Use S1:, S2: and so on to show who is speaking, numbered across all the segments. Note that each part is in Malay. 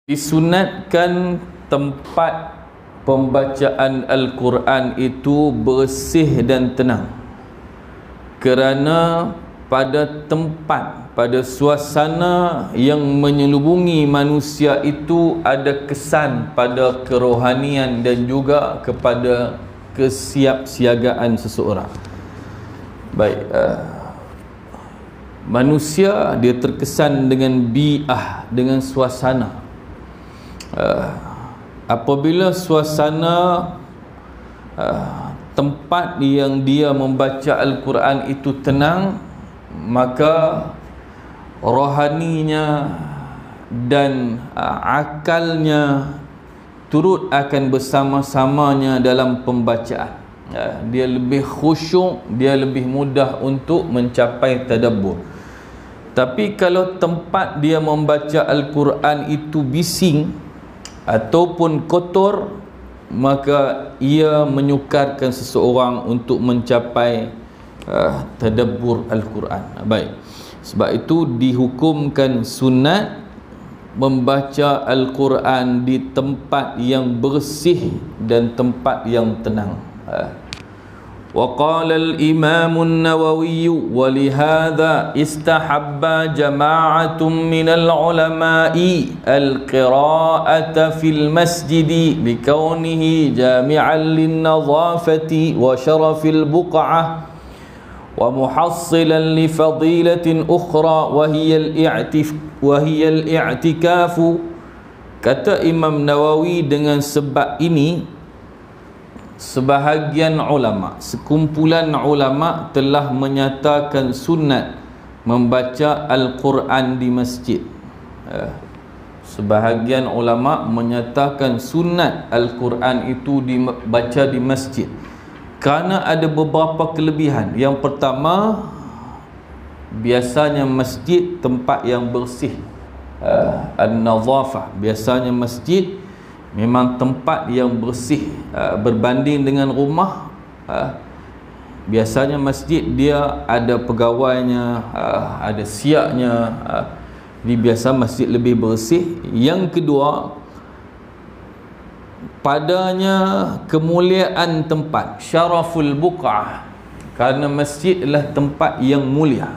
S1: Disunatkan tempat pembacaan Al-Quran itu bersih dan tenang, kerana pada tempat, pada suasana yang menyelubungi manusia itu ada kesan pada kerohanian dan juga kepada kesiapsiagaan seseorang. Baik, manusia dia terkesan dengan bi'ah, dengan suasana. Apabila suasana tempat yang dia membaca Al-Quran itu tenang, maka rohaninya dan akalnya turut akan bersama-samanya dalam pembacaan. Dia lebih khusyuk, dia lebih mudah untuk mencapai tadabbur. Tapi kalau tempat dia membaca Al-Quran itu bising ataupun kotor, maka ia menyukarkan seseorang untuk mencapai tadabbur Al-Quran. Baik, sebab itu dihukumkan sunat membaca Al-Quran di tempat yang bersih dan tempat yang tenang. وقال الإمام النووي ولهذا استحب جماعة من العلماء القراءة في المسجد لكونه جامعا للنظافة وشرف البقعة ومحصلا لفضيلة أخرى وهي الاعتكاف. Kata Imam Nawawi, dengan sebab ini sebahagian ulama, sekumpulan ulama telah menyatakan sunat membaca Al-Quran di masjid. Sebahagian ulama menyatakan sunat Al-Quran itu dibaca di masjid kerana ada beberapa kelebihan. Yang pertama, biasanya masjid tempat yang bersih, an-nazafah. Biasanya masjid memang tempat yang bersih, berbanding dengan rumah. Biasanya masjid dia ada pegawainya, ada siapnya. Jadi biasa masjid lebih bersih. Yang kedua, padanya kemuliaan tempat, syaraful buq'ah, kerana masjid adalah tempat yang mulia.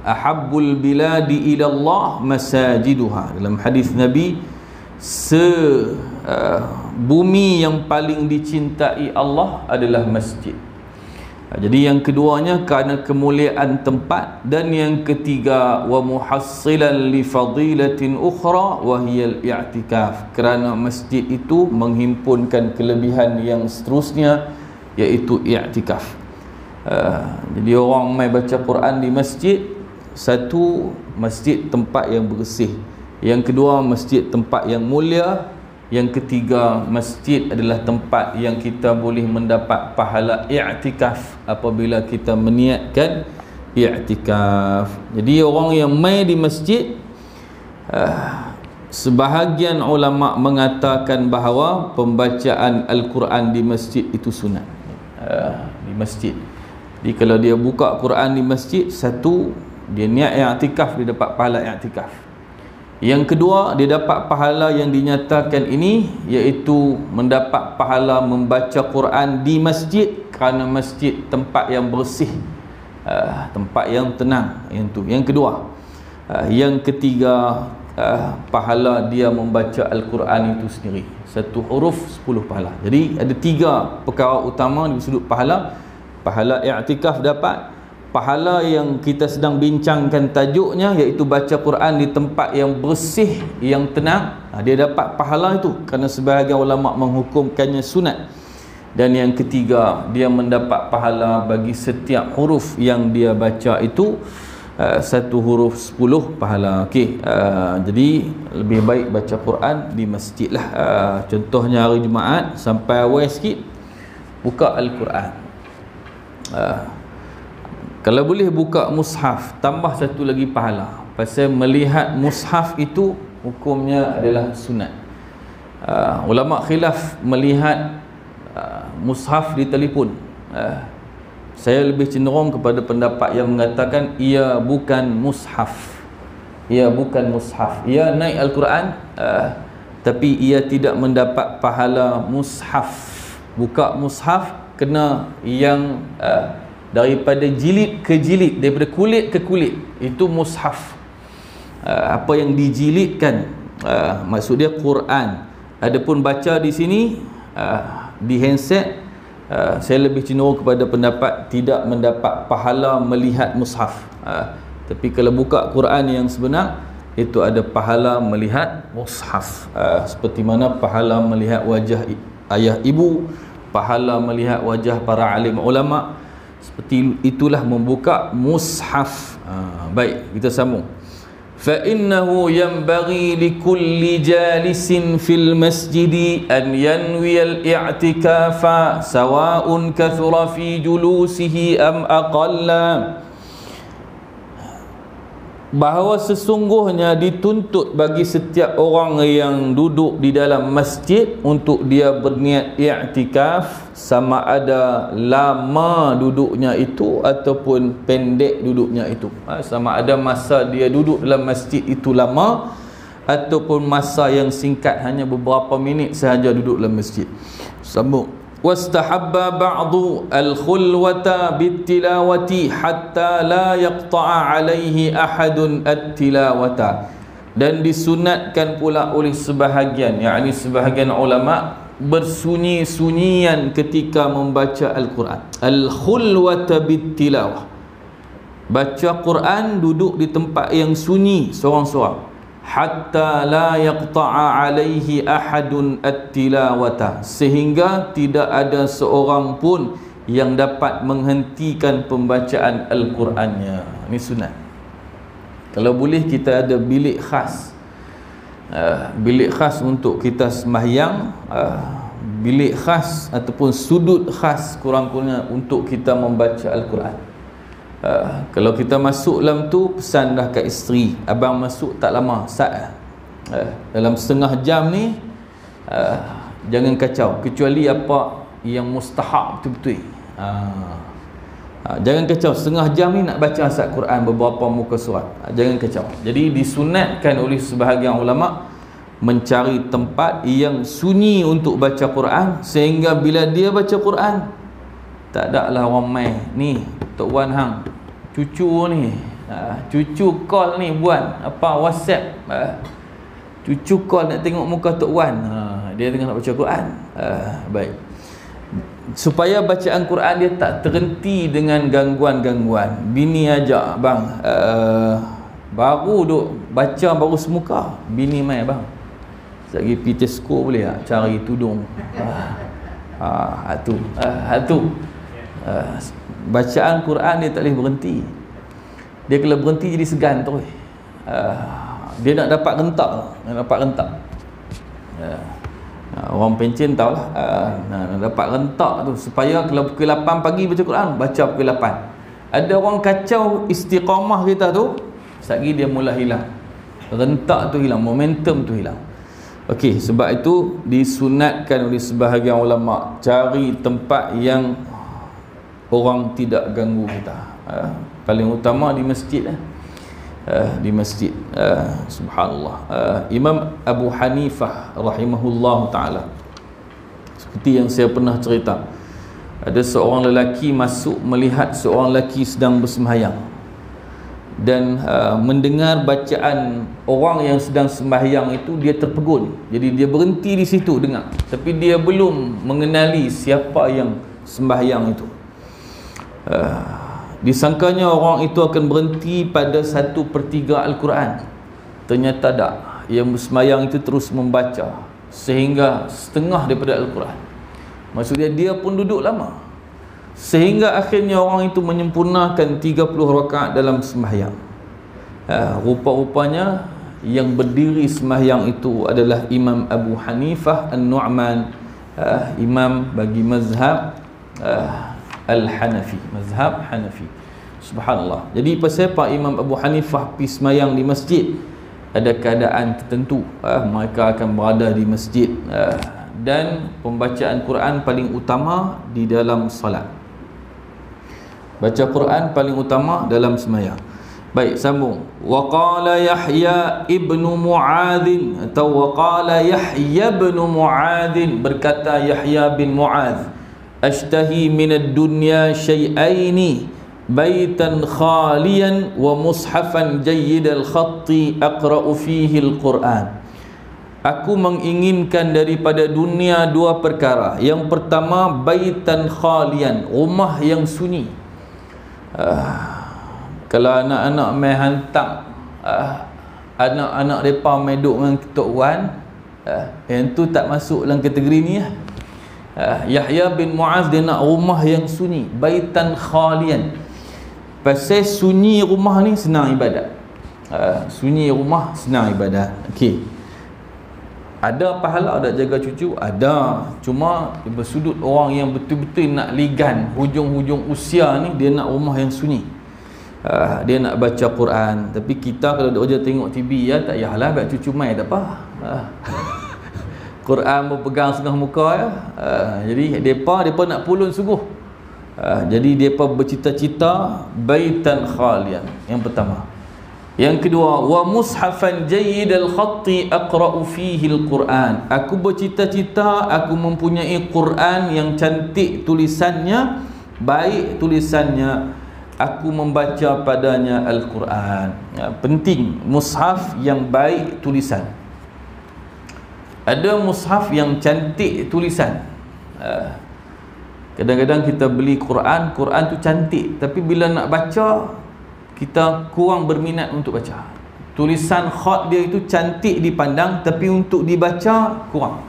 S1: Ahabbul biladi ila Allah masajiduha. Dalam hadis Nabi, bumi yang paling dicintai Allah adalah masjid. Jadi yang keduanya kerana kemuliaan tempat, dan yang ketiga wa muhassilan li fadilatin ukhra wa hiya al-i'tikaf, kerana masjid itu menghimpunkan kelebihan yang seterusnya, iaitu i'tikaf. Jadi orang mai baca Quran di masjid, satu, masjid tempat yang bersih. Yang kedua, masjid tempat yang mulia. Yang ketiga, masjid adalah tempat yang kita boleh mendapat pahala i'tikaf apabila kita meniatkan i'tikaf. Jadi orang yang mai di masjid, sebahagian ulama mengatakan bahawa pembacaan Al-Quran di masjid itu sunat. Di masjid. Jadi kalau dia buka Quran di masjid, satu, dia niat i'tikaf, dia dapat pahala i'tikaf. Yang kedua, dia dapat pahala yang dinyatakan ini, iaitu mendapat pahala membaca Quran di masjid, kerana masjid tempat yang bersih, tempat yang tenang. Yang kedua. Yang ketiga, pahala dia membaca Al-Quran itu sendiri, satu huruf 10 pahala. Jadi ada 3 perkara utama di sudut pahala. Pahala i'tikaf dapat, pahala yang kita sedang bincangkan tajuknya, iaitu baca Quran di tempat yang bersih, yang tenang, dia dapat pahala itu kerana sebahagian ulama menghukumkannya sunat. Dan yang ketiga, dia mendapat pahala bagi setiap huruf yang dia baca itu, satu huruf 10 pahala. Okey, jadi lebih baik baca Quran di masjid lah. Contohnya hari Jumaat sampai awal sikit, buka Al-Quran. Kalau boleh buka mushaf, tambah satu lagi pahala. Pasal melihat mushaf itu hukumnya adalah sunat. Ulama khilaf melihat mushaf di telefon. Saya lebih cenderung kepada pendapat yang mengatakan ia bukan mushaf. ia bukan mushaf. Ia naik Al-Quran, tapi ia tidak mendapat pahala mushaf. Buka mushaf kena yang daripada jilid ke jilid, daripada kulit ke kulit, itu mushaf. Apa yang dijilidkan, maksud dia Quran. Adapun baca di sini di handset, saya lebih cenderung kepada pendapat tidak mendapat pahala melihat mushaf. Tapi kalau buka Quran yang sebenar, itu ada pahala melihat mushaf, seperti mana pahala melihat wajah ayah ibu, pahala melihat wajah para alim ulama. Seperti itulah membuka mushaf. Baik, kita sambung. فَإِنَّهُ يَنْبَغِي لِكُلِّ جَالِسٍ فِي الْمَسْجِدِ أَنْ يَنْوِيَ الْإِعْتِكَافَ سَوَاءٌ كَثُرَ فِي جُلُوسِهِ أَمْ أَقَلَّ. Bahawa sesungguhnya dituntut bagi setiap orang yang duduk di dalam masjid untuk dia berniat i'tikaf, sama ada lama duduknya itu ataupun pendek duduknya itu. Sama ada masa dia duduk dalam masjid itu lama ataupun masa yang singkat, hanya beberapa minit sahaja duduk dalam masjid. Sambung. Wastahabba ba'du al-khulwata bittilawati hatta la yaqta'a alaihi ahadun at-tilawata. Dan disunatkan pula oleh sebahagian, yakni sebahagian ulama, bersunyi-sunyian ketika membaca Al-Quran. Al-khulwata bittilawah, baca Quran duduk di tempat yang sunyi seorang-seorang. Hatta la yaqta'a alaihi ahadun at-tilawata, sehingga tidak ada seorang pun yang dapat menghentikan pembacaan Al-Qurannya. Ini sunat. Kalau boleh kita ada bilik khas, bilik khas untuk kita sembahyang, bilik khas ataupun sudut khas kurang-kurangnya untuk kita membaca Al-Quran. Kalau kita masuk dalam tu, pesan dah kat isteri, abang masuk tak lama, dalam setengah jam ni, jangan kacau, kecuali apa yang mustahab betul-betul. Jangan kacau, setengah jam ni nak baca ayat Quran beberapa muka surat, jangan kacau. Jadi disunatkan oleh sebahagian ulama mencari tempat yang sunyi untuk baca Quran, sehingga bila dia baca Quran, tak ada lah orang main ni, Tok Wan hang cucu ni, cucu call ni buat apa WhatsApp, cucu call nak tengok muka Tok Wan, dia tengah nak baca Quran. Baik, supaya bacaan Quran dia tak terhenti dengan gangguan-gangguan. Bini ajak, bang, baru duk baca baru semuka, bini mai, bang sekejap pergi Tesco boleh tak cari tudung, tu bacaan Quran dia tak boleh berhenti. Dia kalau berhenti jadi segan terus. Dia nak dapat rentak, orang pencen tahulah, nak dapat rentak tu, supaya kalau pukul 8 pagi baca Quran, baca pukul 8. Ada orang kacau istiqamah kita tu, sekali dia mula hilang, rentak tu hilang, momentum tu hilang. Okey, sebab itu disunatkan oleh sebahagian ulama cari tempat yang orang tidak ganggu kita. Paling utama di masjid, di masjid. Subhanallah. Imam Abu Hanifah rahimahullah ta'ala, seperti yang saya pernah cerita, ada seorang lelaki masuk melihat seorang lelaki sedang bersembahyang dan mendengar bacaan orang yang sedang sembahyang itu, dia terpegun. Jadi dia berhenti di situ dengar, tapi dia belum mengenali siapa yang sembahyang itu. Disangkanya orang itu akan berhenti pada 1/3 Al-Quran. Ternyata tak, yang bersembahyang itu terus membaca sehingga setengah daripada Al-Quran. Maksudnya dia pun duduk lama, sehingga akhirnya orang itu menyempurnakan 30 rakaat dalam sembahyang. Rupa-rupanya yang berdiri sembahyang itu adalah Imam Abu Hanifah An-Nu'man, imam bagi mazhab Al-Hanafi, mazhab Hanafi. Subhanallah. Jadi pasal apa Imam Abu Hanifah pergi sembahyang di masjid? Ada keadaan tertentu, mereka akan berada di masjid, dan pembacaan Quran paling utama di dalam salat. Baca Quran paling utama dalam sembahyang. Baik, sambung. Wa qala Yahya ibnu Mu'adz, atau wa qala Yahya ibnu Mu'adz, berkata Yahya bin Mu'adz, ashtahi minad dunya syai'aini, baitan khalian wa mushafan jayyidal khatti aqra'u fihi al-Quran. Aku menginginkan daripada dunia dua perkara. Yang pertama, baitan khalian, rumah yang sunyi. Kalau anak-anak main hantar anak-anak mereka main duduk dengan Tok Wan, yang tu tak masuk dalam kategori ni lah. Yahya bin Mu'adz dia nak rumah yang sunyi, baitan khalian. Pasal sunyi rumah ni senang ibadat. Sunyi rumah senang ibadat. Okey. Ada pahala tak jaga cucu? Ada. Cuma bersudut orang yang betul-betul nak ligan hujung-hujung usia ni, dia nak rumah yang sunyi. Dia nak baca Quran. Tapi kita kalau duk je tengok TV ya, tak payahlah buat cucu main tak apa. Quran berpegang setengah muka ya. Jadi depa nak pulun sungguh. Jadi depa bercita-cita baitan khalian. Yang pertama. Yang kedua, wa mushafan jayyidal khatti aqra'u fihi al-Quran. Aku bercita-cita aku mempunyai Quran yang cantik tulisannya, baik tulisannya, aku membaca padanya Al-Quran. Penting mushaf yang baik tulisan. Ada mushaf yang cantik tulisan. Kadang-kadang kita beli Quran tu cantik, tapi bila nak baca kita kurang berminat untuk baca. Tulisan khat dia itu cantik dipandang, tapi untuk dibaca kurang.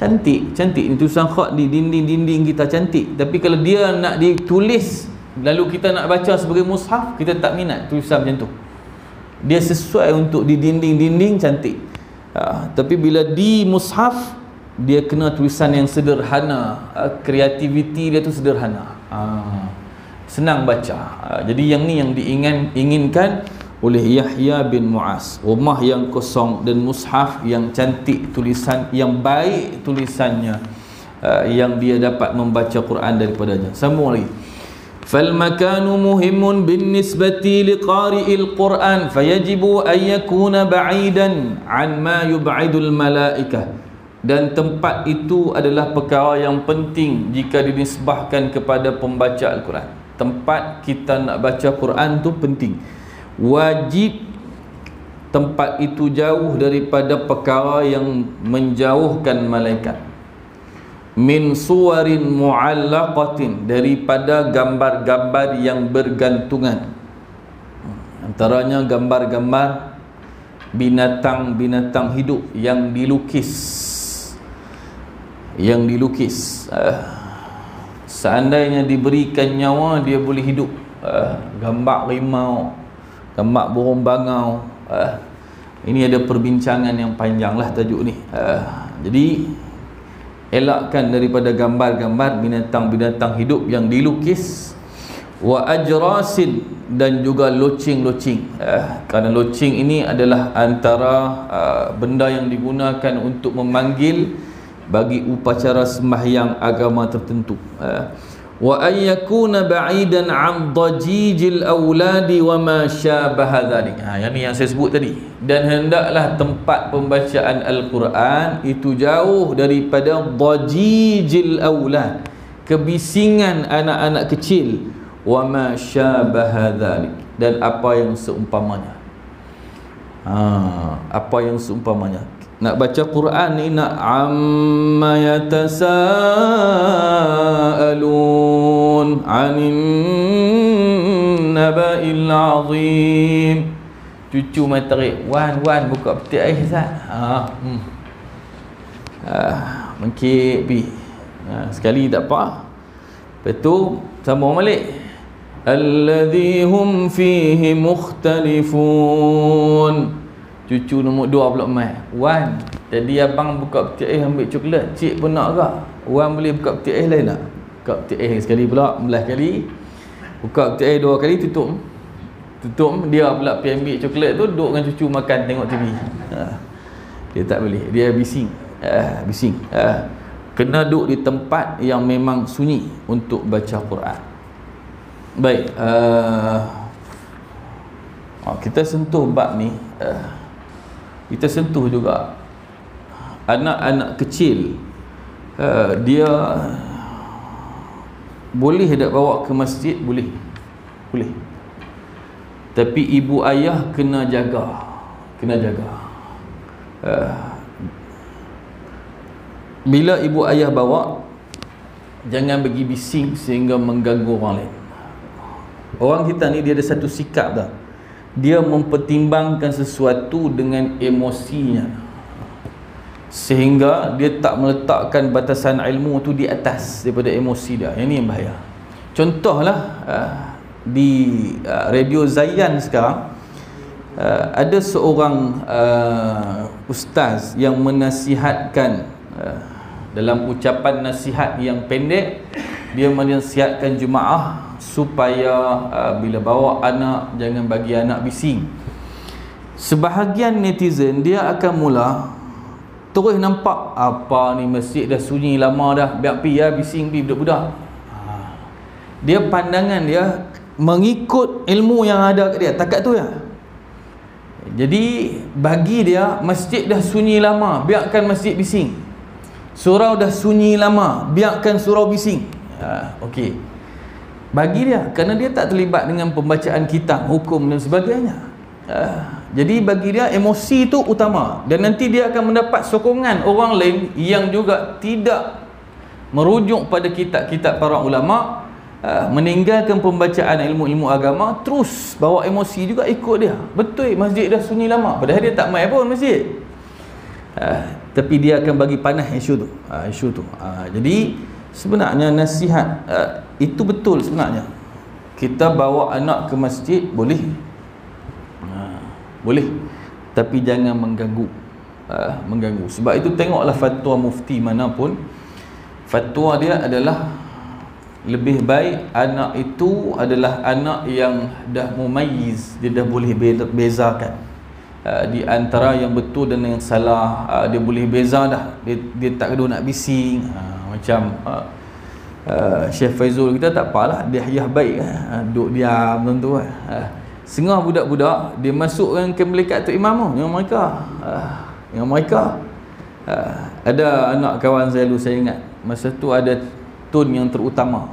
S1: Cantik tulisan khat di dinding-dinding kita cantik, tapi kalau dia nak ditulis lalu kita nak baca sebagai mushaf, kita tak minat tulisan macam tu. Dia sesuai untuk di dinding-dinding cantik, tapi bila di mushaf dia kena tulisan yang sederhana, kreativiti dia tu sederhana, senang baca. Jadi yang ni yang diinginkan oleh Yahya bin Mu'adz, rumah yang kosong dan mushaf yang cantik tulisan, yang baik tulisannya, yang dia dapat membaca Quran daripadanya. Sambung lagi. Fal makanu muhimun bin nisbati liqari'il Quran fayajibu an yakuna ba'idan an ma yub'idul malaikah. Dan tempat itu adalah perkara yang penting jika dinisbahkan kepada pembaca Al-Quran. Tempat kita nak baca Quran tu penting. Wajib tempat itu jauh daripada perkara yang menjauhkan malaikat. Min suwarin mu'allaqatin, daripada gambar-gambar yang bergantungan. Antaranya gambar-gambar binatang-binatang hidup yang dilukis. Seandainya diberikan nyawa, dia boleh hidup. Gambar rimau, gambar burung bangau. Ini ada perbincangan yang panjang lah tajuk ni. Jadi elakkan daripada gambar-gambar binatang-binatang hidup yang dilukis. Wa ajrasin, dan juga loceng-loceng. Kerana loceng ini adalah antara benda yang digunakan untuk memanggil bagi upacara sembahyang agama tertentu. Wa ayyakuna ba'idan 'an dajijil auladi wa ma syabaha dzalik. Yang ni yang saya sebut tadi. Dan hendaklah tempat pembacaan Al-Quran itu jauh daripada dajijil aulad, kebisingan anak-anak kecil, wa ma syabaha dzalik, dan apa yang seumpamanya. Apa yang seumpamanya. Nak baca Quran ni nak amma yatasaalun 'anin naba'il 'azim. Cucu mai tarik, wan buka peti air Ustaz. Mengkip pi. Sekali tak apa. Lepas tu sambung balik. Alladhi hum fihi mukhtalifun. Cucu nombor 2 pula mai. Wan, tadi abang buka peti air ambil coklat, cik pun nak ke? Wan boleh buka peti air lain tak? Buka peti air sekali pula, belah kali. Buka peti air 2 kali, tutup. Dia pula pergi ambil coklat tu, duduk dengan cucu makan tengok TV. Dia tak boleh, dia bising. Kena duduk di tempat yang memang sunyi untuk baca Quran. Baik, Kita sentuh bab ni, kita sentuh juga anak-anak kecil. Dia boleh tak bawa ke masjid? Boleh. Tapi ibu ayah kena jaga. Bila ibu ayah bawa, jangan bagi bising sehingga mengganggu orang lain. Orang kita ni dia ada satu sikap dah. Dia mempertimbangkan sesuatu dengan emosinya, sehingga dia tak meletakkan batasan ilmu tu di atas daripada emosi dia. Yang ni yang bahaya. Contohlah di Radio Zayan sekarang, ada seorang ustaz yang menasihatkan, dalam ucapan nasihat yang pendek, dia menasihatkan jemaah supaya bila bawa anak, jangan bagi anak bising. Sebahagian netizen dia akan mula terus nampak, apa ni masjid dah sunyi lama dah, biar pi bising pi budak-budak. Dia pandangan dia mengikut ilmu yang ada kat dia, takat tu ya. Jadi bagi dia masjid dah sunyi lama, biarkan masjid bising. Surau dah sunyi lama, biarkan surau bising. Okey. Bagi dia, kerana dia tak terlibat dengan pembacaan kitab, hukum dan sebagainya. Jadi bagi dia emosi tu utama, dan nanti dia akan mendapat sokongan orang lain yang juga tidak merujuk pada kitab-kitab para ulama, meninggalkan pembacaan ilmu-ilmu agama, terus bawa emosi juga ikut dia. Betul masjid dah sunyi lama, padahal dia tak mai pun masjid. Tapi dia akan bagi panas isu tu. Jadi sebenarnya nasihat itu betul sebenarnya. Kita bawa anak ke masjid boleh, tapi jangan mengganggu. Sebab itu tengoklah fatwa mufti manapun, fatwa dia adalah lebih baik anak itu adalah anak yang dah mumayyiz, dia dah boleh bezakan di antara yang betul dan yang salah. Dia boleh beza dah, dia tak kena nak bising. Macam Syekh Faizul kita tak apalah, dia hayah baik, duduk diam tentu. Setengah budak-budak dia masukkan ke melekat tu imam tu, yang mereka ada anak kawan saya dulu, saya ingat masa tu ada tun yang terutama.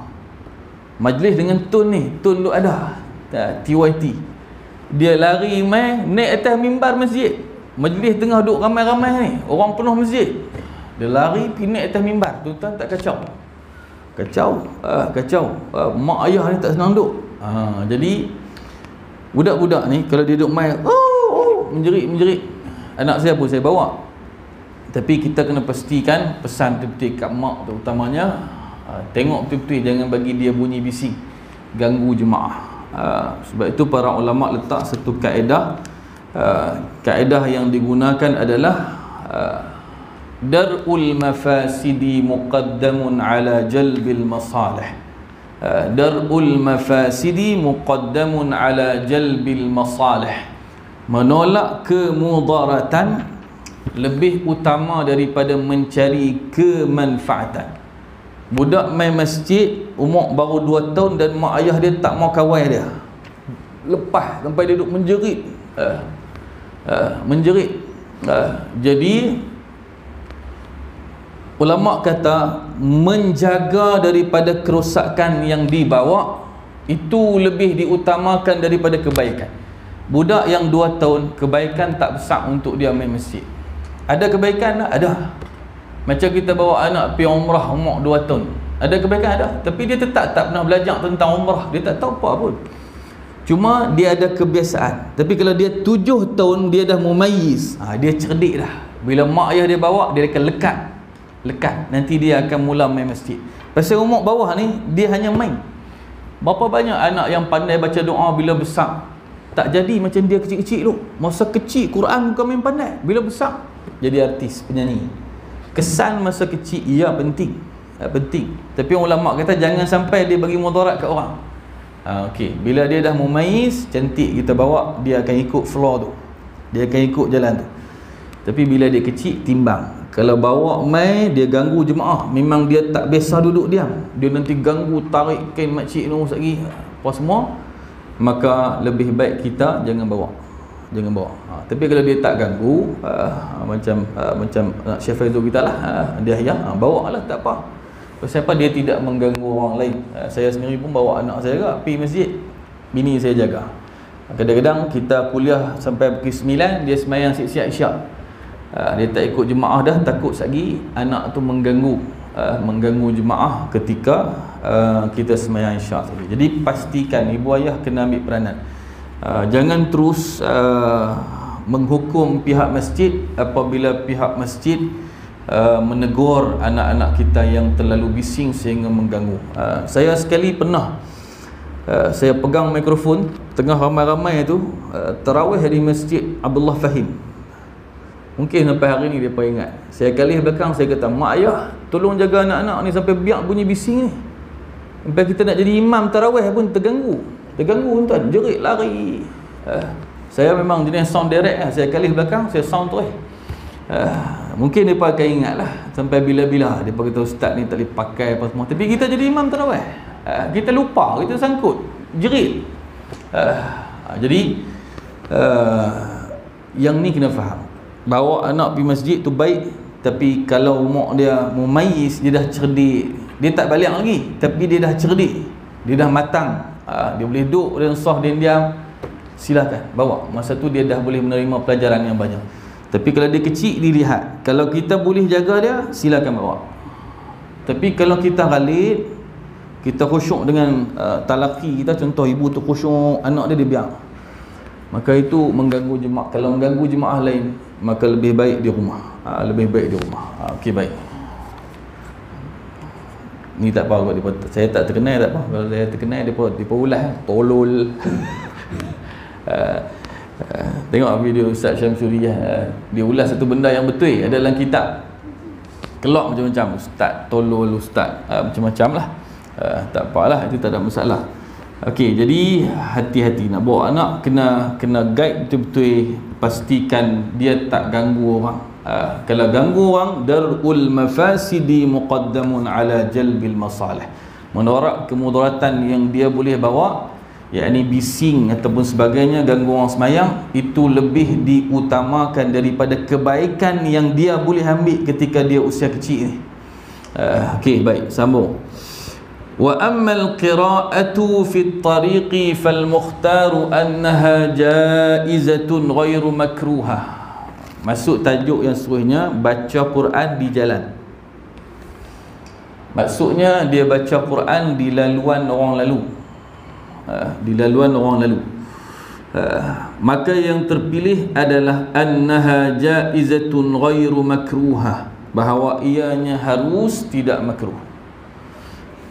S1: Majlis dengan tun ni, tun tu ada TYT. Dia lari naik atas mimbar masjid. Majlis tengah duduk ramai-ramai ni, orang penuh masjid. Dia lari pergi naik atas mimbar. Tuan-tuan tak kacau? Kacau. Mak ayah ni tak senang duduk. Jadi budak-budak ni kalau dia duduk main, menjerit. Anak saya pun saya bawa. Tapi kita kena pastikan pesan betul-betul kat mak terutamanya, tengok betul-betul, jangan bagi dia bunyi bising, ganggu jemaah. Sebab itu para ulama letak satu kaedah. Kaedah yang digunakan adalah dar'ul mafasidi muqaddamun ala jalbil masalih. Dar'ul mafasidi muqaddamun ala jalbil masalih. Menolak kemudaratan lebih utama daripada mencari kemanfaatan. Budak main masjid umur baru 2 tahun dan mak ayah dia tak mau kawal dia, lepas sampai dia duduk menjerit. Jadi ulama kata menjaga daripada kerosakan yang dibawa itu lebih diutamakan daripada kebaikan. Budak yang 2 tahun, kebaikan tak besar untuk dia main masjid. Ada kebaikan tak? Ada. Macam kita bawa anak pergi umrah umur 2 tahun, ada kebaikan? Ada. Tapi dia tetap tak pernah belajar tentang umrah, dia tak tahu apa pun. Cuma dia ada kebiasaan. Tapi kalau dia 7 tahun, dia dah mumayyiz, dia cerdik dah. Bila mak ayah dia bawa, dia akan lekat. Nanti dia akan mula main masjid. Pasal umur bawah ni, dia hanya main. Berapa banyak anak yang pandai baca doa bila besar tak jadi macam dia kecil-kecil tu. Masa kecil Quran bukan main pandai, bila besar jadi artis, penyanyi. Kesan masa kecil penting. Tapi ulama kata jangan sampai dia bagi mudarat kat orang. Okey, bila dia dah mumayyiz, cantik kita bawa, dia akan ikut floor tu, dia akan ikut jalan tu. Tapi bila dia kecil, timbang. Kalau bawa mai, dia ganggu jemaah. Memang dia tak biasa duduk diam, dia nanti ganggu, tarik kain makcik tu lagi apa semua. maka lebih baik kita jangan bawa. Tapi kalau dia tak ganggu, macam Syekh Faizul kita lah, dia bawa lah, tak apa. Pasal apa? Dia tidak mengganggu orang lain. Saya sendiri pun bawa anak saya juga pergi masjid, bini saya jaga. Kadang-kadang kita kuliah sampai pukul 9, dia semayang siap-siap isyak. Dia tak ikut jemaah dah, takut lagi anak tu mengganggu jemaah ketika kita semayang isyak. Jadi pastikan ibu ayah kena ambil peranan. Jangan terus menghukum pihak masjid apabila pihak masjid menegur anak-anak kita yang terlalu bising sehingga mengganggu. Saya sekali pernah saya pegang mikrofon tengah ramai-ramai tu, tarawih di Masjid Abdullah Fahim. Mungkin sampai hari ni dia ingat. Saya kali belakang saya kata, mak ayah tolong jaga anak-anak ni sampai biar bunyi bising ni. Sampai kita nak jadi imam tarawih pun terganggu tuan, jerit lari. Saya memang jenis sound direct lah. Saya kali belakang saya sound terus. Mungkin dia akan ingat lah sampai bila-bila dia kata ustaz ni tak boleh pakai apa semua. Tapi kita jadi imam tarawih, kita lupa, kita sangkut jerit. Jadi yang ni kena faham, bawa anak pergi masjid tu baik, tapi kalau mak dia mumayyiz, dia dah cerdik, dia tak balik lagi tapi dia dah cerdik, dia dah matang, dia boleh duduk dan sah dan diam, silakan bawa. Masa tu dia dah boleh menerima pelajaran yang banyak. Tapi kalau dia kecil, dilihat. Kalau kita boleh jaga dia, silakan bawa. Tapi kalau kita ghalib, kita khusyuk dengan talaki kita, contoh ibu tu khusyuk, anak dia biar, maka itu mengganggu jemaah. Kalau mengganggu jemaah lain, maka lebih baik di rumah. Okey, baik. Ni tak apa, saya tak terkenal, tak apa. Kalau saya terkenal, dia ulas tolol. Tengok video Ustaz Syamsuriah, dia ulas satu benda yang betul ada dalam kitab, kelak macam-macam, ustaz tolol, ustaz macam-macam lah. Tak apalah, itu tak ada masalah. Okey, jadi hati-hati nak bawa anak, kena guide betul-betul, pastikan dia tak ganggu orang. Kalau ganggu orang, darul mafasidi muqaddamun ala jalbil masalih, menarak kemudaratan yang dia boleh bawa, yakni bising ataupun sebagainya, ganggu orang semayang, itu lebih diutamakan daripada kebaikan yang dia boleh ambil ketika dia usia kecil ni. Okey, baik, sambung. Wa ammal qira'atu fi at-tariqi fal mukhtaru annaha jaizatun ghairu makruha. Masuk tajuk yang seterusnya, baca Quran di jalan. Maksudnya dia baca Quran di laluan orang lalu. Maka yang terpilih adalah annaha jaizatun ghairu makruha, bahawa ianya harus tidak makruh.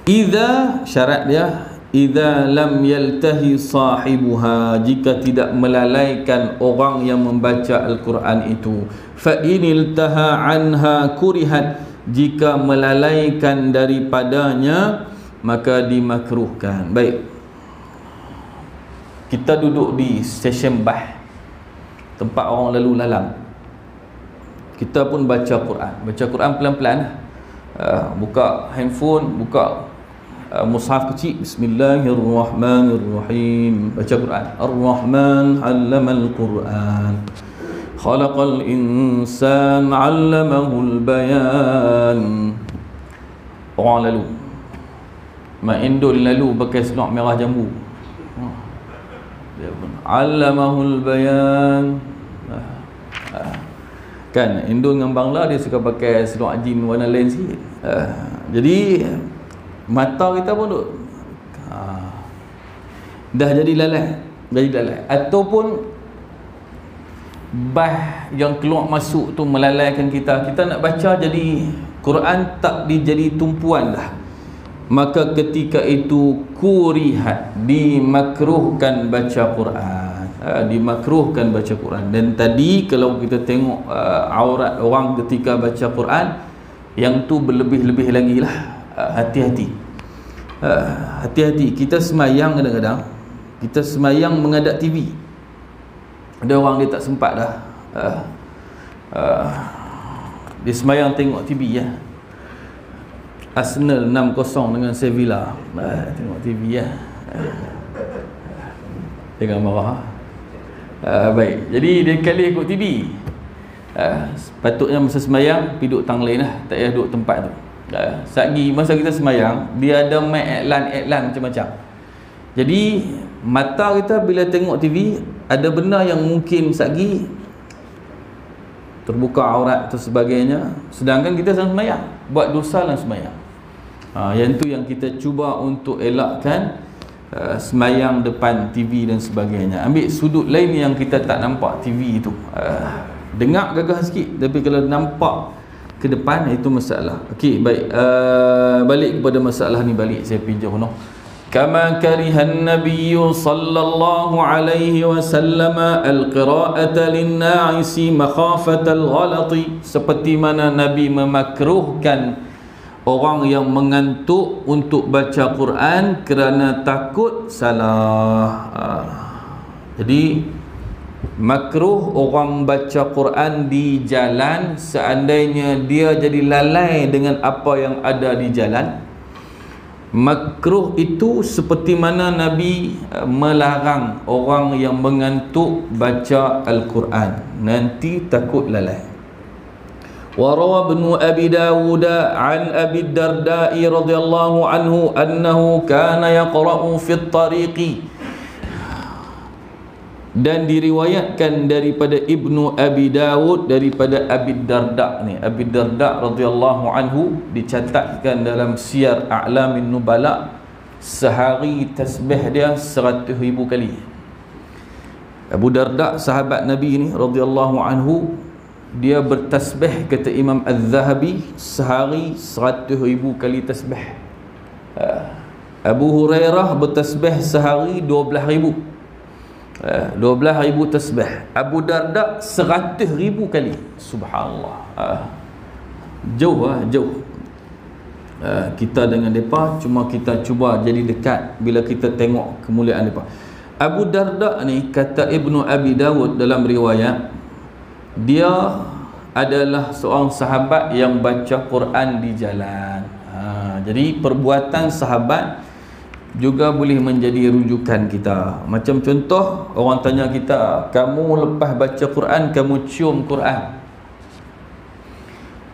S1: Idza, syarat dia, idza lam yaltahi sahibuha, jika tidak melalaikan orang yang membaca Al-Quran itu. Fa iniltaha anha kurihat, jika melalaikan daripadanya maka dimakruhkan. Baik, kita duduk di stesen bas, tempat orang lalu lalang, kita pun baca Quran pelan-pelan. Buka handphone, buka mushaf kecil, Bismillahirrahmanirrahim, baca Quran. Ar-Rahman 'allamal Quran, khalaqal insan 'allamahul bayan. Orang lalu, mak Indul lalu pakai selok merah jambu, dia pun 'allamahul bayan. Kan Indul dengan Bangla dia suka pakai selok ajin warna lain sikit. Jadi mata kita pun duk dah jadi lalai. Ataupun bah yang keluar masuk tu melalaikan kita nak baca, jadi Quran tak dijadi tumpuan dah, maka ketika itu kurihat, dimakruhkan baca Quran. Dan tadi kalau kita tengok aurat orang ketika baca Quran, yang tu berlebih-lebih lagi lah. Hati-hati. Kita semayang, kadang-kadang kita semayang menghadap TV. Ada orang dia tak sempat dah, dia semayang tengok TV ya, Arsenal 6-0 dengan Sevilla, tengok TV ya. Jangan marah. Baik, jadi dia kali ikut TV. Sepatutnya masa semayang pergi duduk tang lain lah, tak payah duduk tempat tu. Satgi masa kita semayang, dia ada main iklan macam-macam. Jadi mata kita bila tengok TV, ada benda yang mungkin satgi terbuka aurat atau sebagainya, sedangkan kita sedang semayang, buat dosa dalam semayang. Yang tu yang kita cuba untuk elakkan, semayang depan TV dan sebagainya. Ambil sudut lain yang kita tak nampak TV tu, dengar gagah sikit, tapi kalau nampak ke depan, itu masalah. Okey, baik, balik kepada masalah ni balik, saya pinjau noh. Kama karihan nabiyyu sallallahu alaihi wasallam al-qira'ata lin-na'isi makhafatal ghalati, seperti mana Nabi memakruhkan orang yang mengantuk untuk baca Quran kerana takut salah. Jadi makruh orang baca Quran di jalan seandainya dia jadi lalai dengan apa yang ada di jalan. Makruh itu seperti mana Nabi melarang orang yang mengantuk baca Al-Quran, nanti takut lalai. Warawa ibn Abi Dawud an Abi Darda'i radhiyallahu anhu annahu kana yaqra'u fi at-tariqi, dan diriwayatkan daripada Ibnu Abi Dawud daripada Abi Darda ni. Abi Darda radhiyallahu anhu dicatatkan dalam Siyar A'lamin Nubala, sehari tasbih dia 100,000 kali. Abu Darda sahabat Nabi ni radhiyallahu anhu, dia bertasbih, kata Imam Az-Zahabi, sehari 100,000 kali tasbih. Abu Hurairah bertasbih sehari 12,000 tasbih. Abu Darda 100,000 kali. Subhanallah. Jauh. Kita dengan mereka cuma kita cuba jadi dekat bila kita tengok kemuliaan mereka. Abu Darda ni, kata Ibnu Abi Dawud dalam riwayat, dia adalah seorang sahabat yang baca Quran di jalan. Jadi perbuatan sahabat juga boleh menjadi rujukan kita. Macam contoh, orang tanya kita, kamu lepas baca Quran, kamu cium Quran.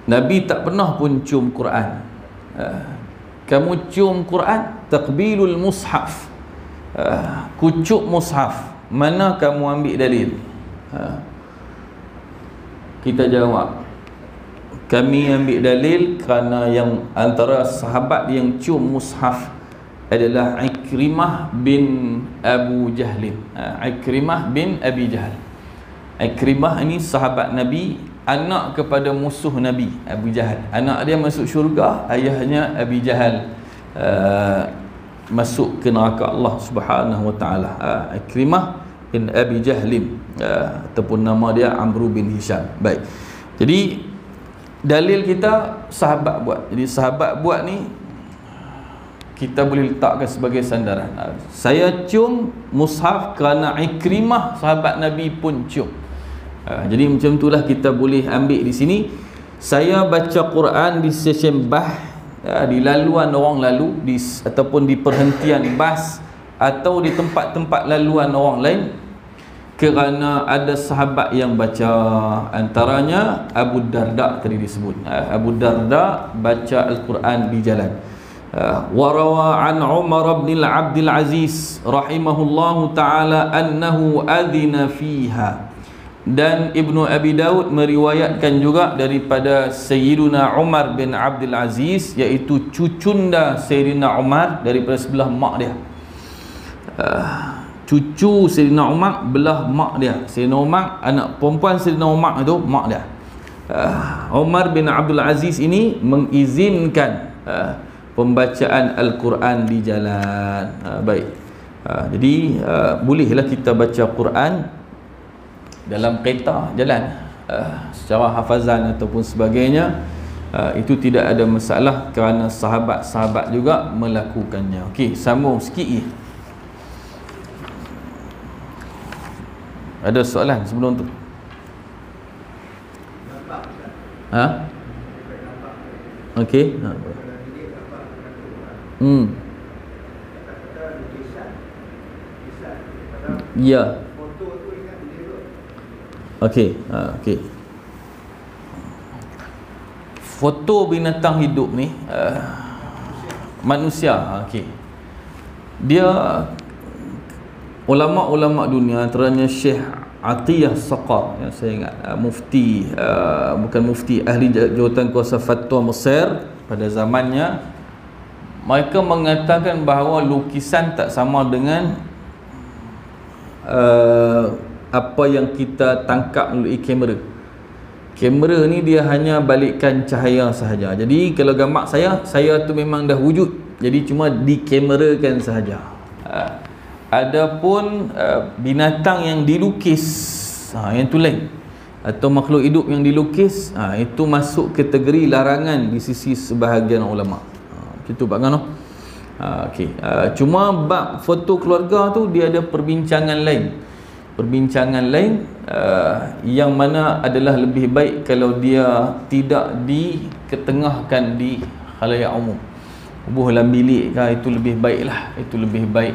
S1: Nabi tak pernah pun cium Quran. Kamu cium Quran, taqbilul mushaf, kucuk mushaf, mana kamu ambil dalil? Kita jawab, kami ambil dalil kerana yang antara sahabat yang cium mushaf adalah Ikrimah bin Abu Jahlin. Ikrimah bin Abi Jahl. Ikrimah ini sahabat Nabi, anak kepada musuh Nabi, Abu Jahal. Anak dia masuk syurga, ayahnya Abi Jahal masuk ke neraka Allah Subhanahu wa taala. Ikrimah bin Abi Jahlin, ataupun nama dia Amr bin Hisham. Baik. Jadi dalil kita sahabat buat. Jadi sahabat buat ni kita boleh letakkan sebagai sandaran. Saya cium mushaf kerana Ikrimah sahabat Nabi pun cium. Jadi macam itulah kita boleh ambil di sini. Saya baca Quran di stesen bas, di laluan orang lalu, ataupun di perhentian bas, atau di tempat-tempat laluan orang lain, kerana ada sahabat yang baca. Antaranya Abu Darda tadi disebut. Abu Darda baca Al-Quran di jalan. Warawa an Umar bin Abdul Aziz rahimahullahu ta'ala annahu adhina fiha, dan Ibnu Abi Dawud meriwayatkan juga daripada Sayyiduna Umar bin Abdul Aziz, iaitu cucunda Sayyidina Umar daripada sebelah mak dia. Cucu Sayyidina Umar belah mak dia. Sayyidina Umar, anak perempuan Sayyidina Umar itu mak dia. Umar bin Abdul Aziz ini mengizinkan pembacaan Al-Quran di jalan. Baik. Jadi bolehlah kita baca Quran dalam kereta jalan, secara hafazan ataupun sebagainya. Itu tidak ada masalah kerana sahabat-sahabat juga melakukannya. Okey, sambung sikit je. Ada soalan sebelum tu? Okey. Ya. Okey, okey. Foto binatang hidup ni manusia, okey. Dia ulama-ulama dunia antaranya Syekh Atiyah Saqar yang saya ingat mufti bukan mufti, ahli jawatan kuasa fatwa Mesir pada zamannya, mereka mengatakan bahawa lukisan tak sama dengan apa yang kita tangkap melalui kamera. Kamera ni dia hanya balikkan cahaya sahaja. Jadi kalau gambar saya tu memang dah wujud, jadi cuma dikamerakan sahaja. Adapun binatang yang dilukis, yang tu lain, atau makhluk hidup yang dilukis, itu masuk kategori larangan di sisi sebahagian ulama. Gitu Pak Ngano. Okey. Cuma bab foto keluarga tu dia ada perbincangan lain. Yang mana adalah lebih baik kalau dia tidak diketengahkan di khalayak umum. Buh dalam bilik kan, itu lebih baiklah. Itu lebih baik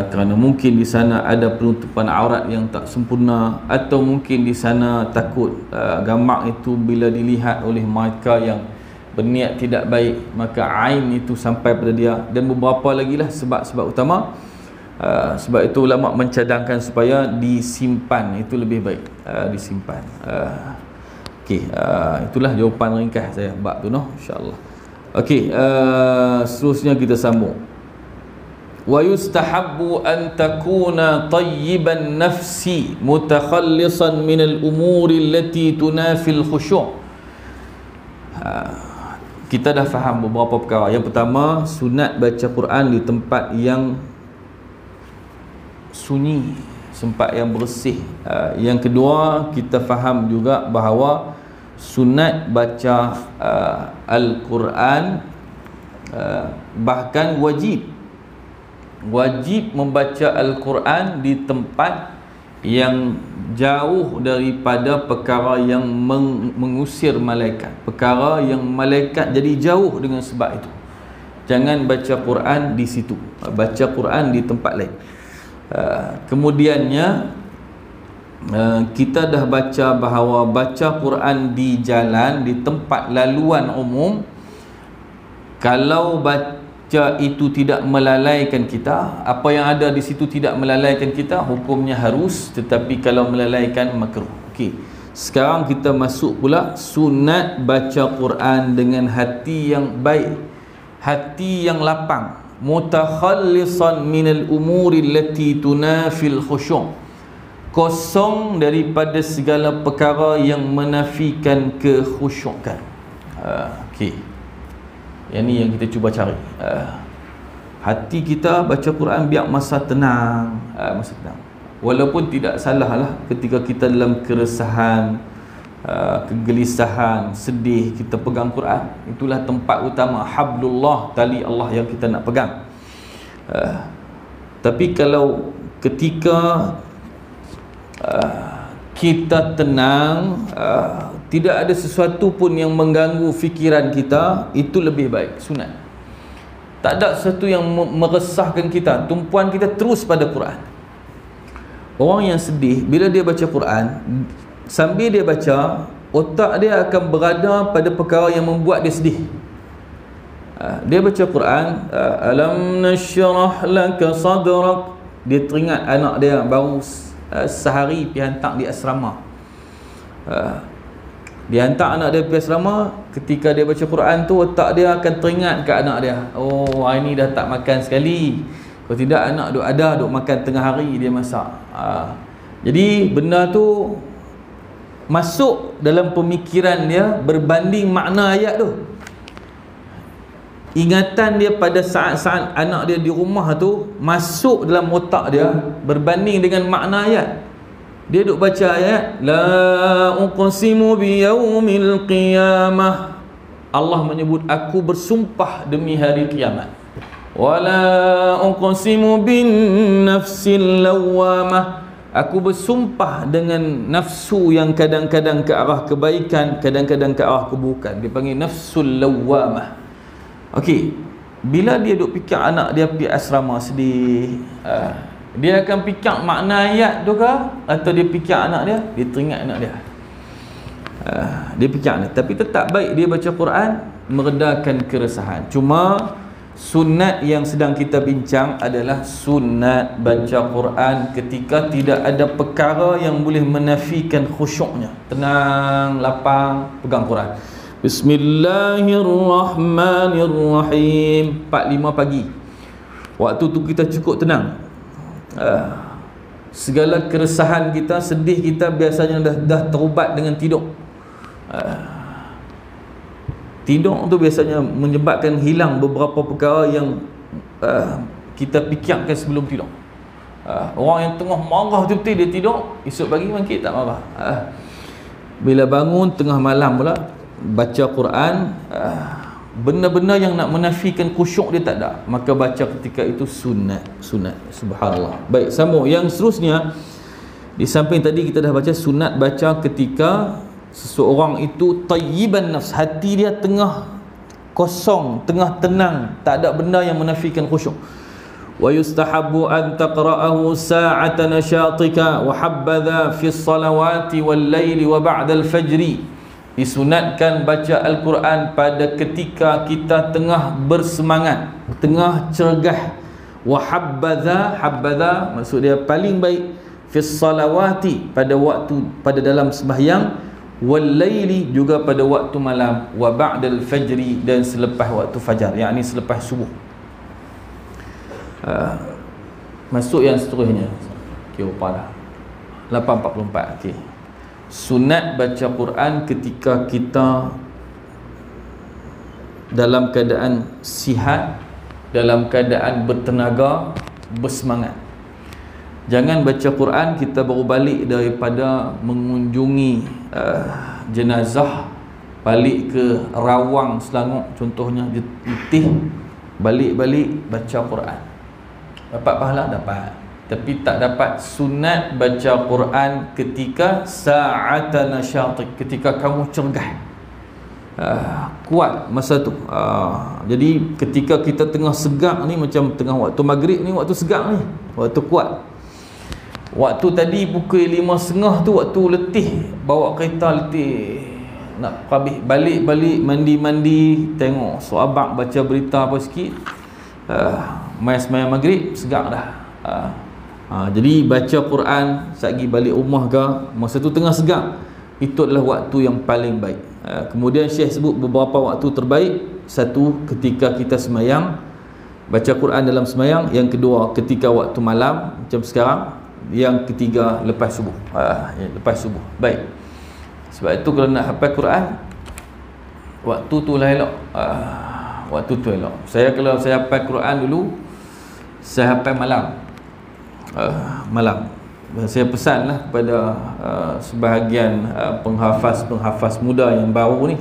S1: kerana mungkin di sana ada penutupan aurat yang tak sempurna, atau mungkin di sana takut gambar itu bila dilihat oleh mereka yang berniat tidak baik, maka ain itu sampai pada dia, dan beberapa lagi lah sebab-sebab utama. Sebab itu ulama mencadangkan supaya disimpan, itu lebih baik disimpan. Okey, itulah jawapan ringkas saya bab tu insya-Allah. Okey, seterusnya kita sambung. Wa yustahabbu an takuna tayyiban nafsi mutakhallisan min al-umuri allati tunafil khusyu'. Kita dah faham beberapa perkara. Yang pertama, sunat baca Quran di tempat yang sunyi, tempat yang bersih. Yang kedua, kita faham juga bahawa sunat baca Al-Quran, bahkan wajib membaca Al-Quran di tempat yang jauh daripada perkara yang mengusir malaikat, perkara yang malaikat jadi jauh dengan sebab itu. Jangan baca Quran di situ, baca Quran di tempat lain. Kemudiannya kita dah baca bahawa baca Quran di jalan, di tempat laluan umum, kalau baca itu tidak melalaikan kita, apa yang ada di situ tidak melalaikan kita, hukumnya harus. Tetapi kalau melalaikan, makruh. Okey, sekarang kita masuk pula sunat baca Quran dengan hati yang baik, hati yang lapang, mutakhallisan minal umuri allati tunafil khusyu', kosong daripada segala perkara yang menafikan kekhusyukan. Okey, yang ni yang kita cuba cari. Hati kita baca Quran biar masa tenang, masa tenang. Walaupun tidak salah lah ketika kita dalam keresahan, kegelisahan, sedih, kita pegang Quran. Itulah tempat utama, hablullah, tali Allah yang kita nak pegang. Tapi kalau ketika kita tenang, tidak ada sesuatu pun yang mengganggu fikiran kita, itu lebih baik, sunat. Tak ada sesuatu yang meresahkan kita, tumpuan kita terus pada Quran. Orang yang sedih, bila dia baca Quran, sambil dia baca, otak dia akan berada pada perkara yang membuat dia sedih. Dia baca Quran, alam nashrah laka sadrak, dia teringat anak dia baru sehari pergi hantar di asrama. Dia hantar anak dia pergi asrama, ketika dia baca Quran tu, otak dia akan teringat ke anak dia. Oh, hari ni dah tak makan sekali, kalau tidak anak duk makan tengah hari dia masak. Jadi benda tu masuk dalam pemikiran dia berbanding makna ayat tu. Ingatan dia pada saat-saat anak dia di rumah tu masuk dalam otak dia berbanding dengan makna ayat. Dia duk baca ayat, la uqsimu biyaumil qiyamah, Allah menyebut aku bersumpah demi hari kiamat. Wala uqsimu bin nafsil lawamah, aku bersumpah dengan nafsu yang kadang-kadang ke arah kebaikan, kadang-kadang ke arah keburukan. Dia panggil nafsul lawamah. Okey, bila dia duk fikir anak dia pergi asrama sedih, Dia akan fikir makna ayat tu ke, atau dia fikir anak dia? Dia teringat anak dia. Dia fikir ni. Tapi tetap baik dia baca Quran, meredakan keresahan. Cuma sunat yang sedang kita bincang adalah sunat baca Quran ketika tidak ada perkara yang boleh menafikan khusyuknya. Tenang, lapang, pegang Quran. Bismillahirrahmanirrahim. 4-5 pagi. Waktu tu kita cukup tenang. Segala keresahan kita, sedih kita biasanya dah terubat dengan tidur. Tidur tu biasanya menyebabkan hilang beberapa perkara yang kita fikirkan sebelum tidur. Orang yang tengah marah betul-betul dia tidur, esok pagi bangkit tak marah. Bila bangun tengah malam pula baca Quran, benda-benda yang nak menafikan khusyuk dia tak ada, maka baca ketika itu sunat. Subhanallah. Baik, sambung yang seterusnya. Di samping tadi kita dah baca sunat baca ketika seseorang itu tayyiban nafs, hati dia tengah kosong, tengah tenang, tak ada benda yang menafikan khusyuk. Wa yustahabbu an taqra'ahu sa'ata nashatika wa habadha fi salawati wal laili wa ba'da al-fajri. Disunatkan baca Al-Quran pada ketika kita tengah bersemangat, tengah cergah. Wa habadha maksud dia paling baik, fi salawati pada waktu, pada dalam sembahyang, wal laili juga pada waktu malam, wa ba'dal fajri dan selepas waktu fajar, yakni selepas subuh. Masuk yang seterusnya. Okey, dah 8.44. okey. Sunat baca Quran ketika kita dalam keadaan sihat, dalam keadaan bertenaga, bersemangat. Jangan baca Quran kita baru balik daripada mengunjungi jenazah, balik ke Rawang Selangor contohnya, letih, balik-balik baca Quran. Dapat pahala? Dapat. Tapi tak dapat sunat baca Quran ketika sa'ata nasyatik, ketika kamu cergah, kuat masa tu. Jadi ketika kita tengah segak ni, macam tengah waktu maghrib ni, waktu segak ni, waktu kuat. Waktu tadi pukul 5.30 tu waktu letih, bawa kereta letih, nak habis balik-balik, mandi-mandi, tengok sahabat baca berita apa sikit, mai sembahyang maghrib, segak dah. Jadi baca Quran saat pergi balik rumah ke, masa tu tengah segak, itu adalah waktu yang paling baik. Kemudian Syekh sebut beberapa waktu terbaik. Satu, ketika kita sembahyang, baca Quran dalam sembahyang. Yang kedua, ketika waktu malam macam sekarang. Yang ketiga, lepas subuh. Lepas subuh. Baik. Sebab itu kalau nak hafal Quran, waktu tu lah elok. Waktu tu elok. Kalau saya hafal Quran dulu, saya hafal malam. Malam. Saya pesanlah kepada sebahagian penghafaz muda yang baru ni,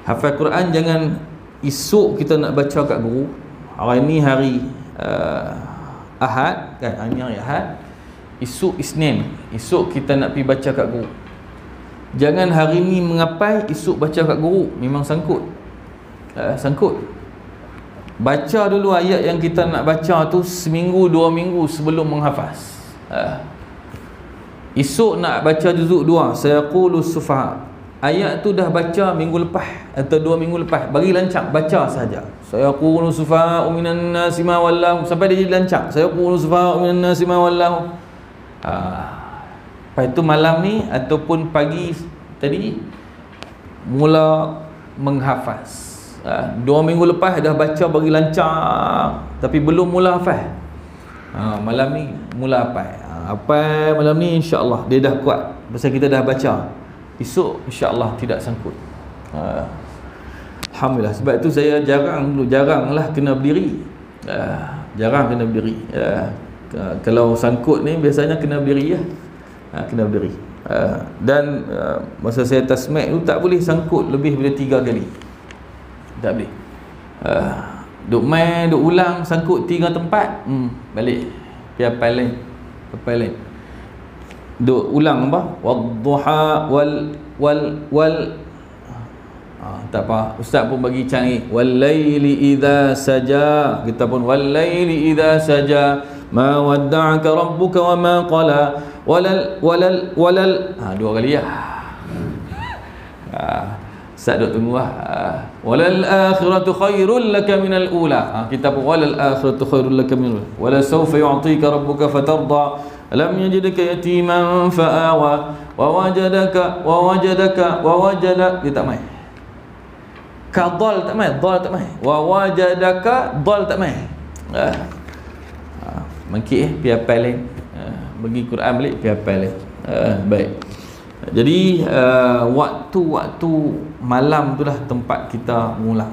S1: hafal Quran jangan esok kita nak baca kat guru. Hari ni hari Ahad kan, hari ni hari Ahad, esok Isnin, esok kita nak pergi baca kat guru. Jangan hari ni mengapai, esok baca kat guru, memang sangkut. Sangkut. Baca dulu ayat yang kita nak baca tu seminggu 2 minggu sebelum menghafaz. Esok nak baca juzuk 2, saya qulu sufaha, ayat tu dah baca minggu lepas atau 2 minggu lepas, bagi lancak baca saja. Saya qulu sufaha minan nasi ma wallahu, sampai dia jadi lancak. Saya qulu sufaha minan nasi ma wallahu. Lepas itu malam ni ataupun pagi tadi mula menghafaz. 2 minggu lepas dah baca bagi lancak, tapi belum mula hafaz. Malam ni mula hafaz. Apa malam ni insya-Allah dia dah kuat pasal kita dah baca. Esok insya-Allah tidak sangkut. Alhamdulillah. Sebab itu saya jaranglah kena berdiri. Jarang kena berdiri. Kalau sangkut ni biasanya kena berdiri ya. Kena berdiri. Dan masa saya tasmik tu tak boleh sangkut lebih daripada 3 kali. Tak boleh. Duk main, duk ulang, sangkut 3 tempat, balik. Pergi hafal lain. Duk ulang apa? Wadduha wal tak apa. Ustaz pun bagi canggih. Wal laili idza saja. Kita pun wal laili idza saja. ma wadda'aka rabbuka wa ma qala walal dua kali ya. Ustaz duk tunggu walal akhiratu khairul laka minal ula. Kita pun walal akhiratu khairul laka minal ula wala sawfa yu'tika rabbuka fatarda alam yajidka yatiman fa'awa wa wajada dia tak mai ka dal tak mai wa wajadaka dal tak mai mangkit biar hafal lain bagi Quran balik biar hafal lain baik. Jadi waktu malam itulah tempat kita mengulang.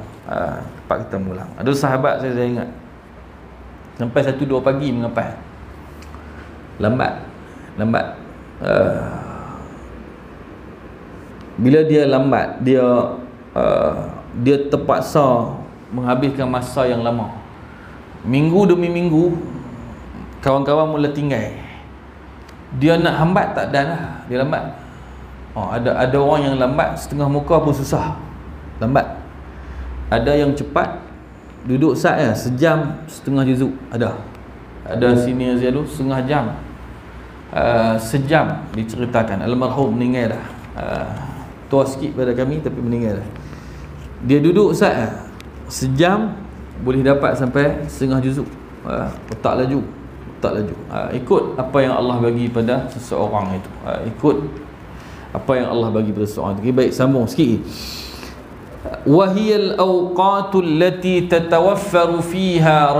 S1: Ada sahabat saya ingat sampai 1-2 pagi menghafal. Lambat. Bila dia lambat, dia terpaksa menghabiskan masa yang lama. Minggu demi minggu kawan-kawan mula tinggal. Dia nak hambat tak dan lah, dia lambat. Ada orang yang lambat setengah muka pun susah. Lambat. Ada yang cepat duduk sat sejam setengah juzuk ada. Ada sini Aziz setengah jam. Sejam diceritakan almarhum meninggal dah. Tua sikit pada kami tapi meninggal dah. Dia duduk sat sejam boleh dapat sampai setengah juzuk. Tak laju. Ikut apa yang Allah bagi pada seseorang itu. Ikut apa yang Allah bagi pada seseorang itu. Baik, sambung sikit. Wahiyal awqatul lati tatawaffaru fiha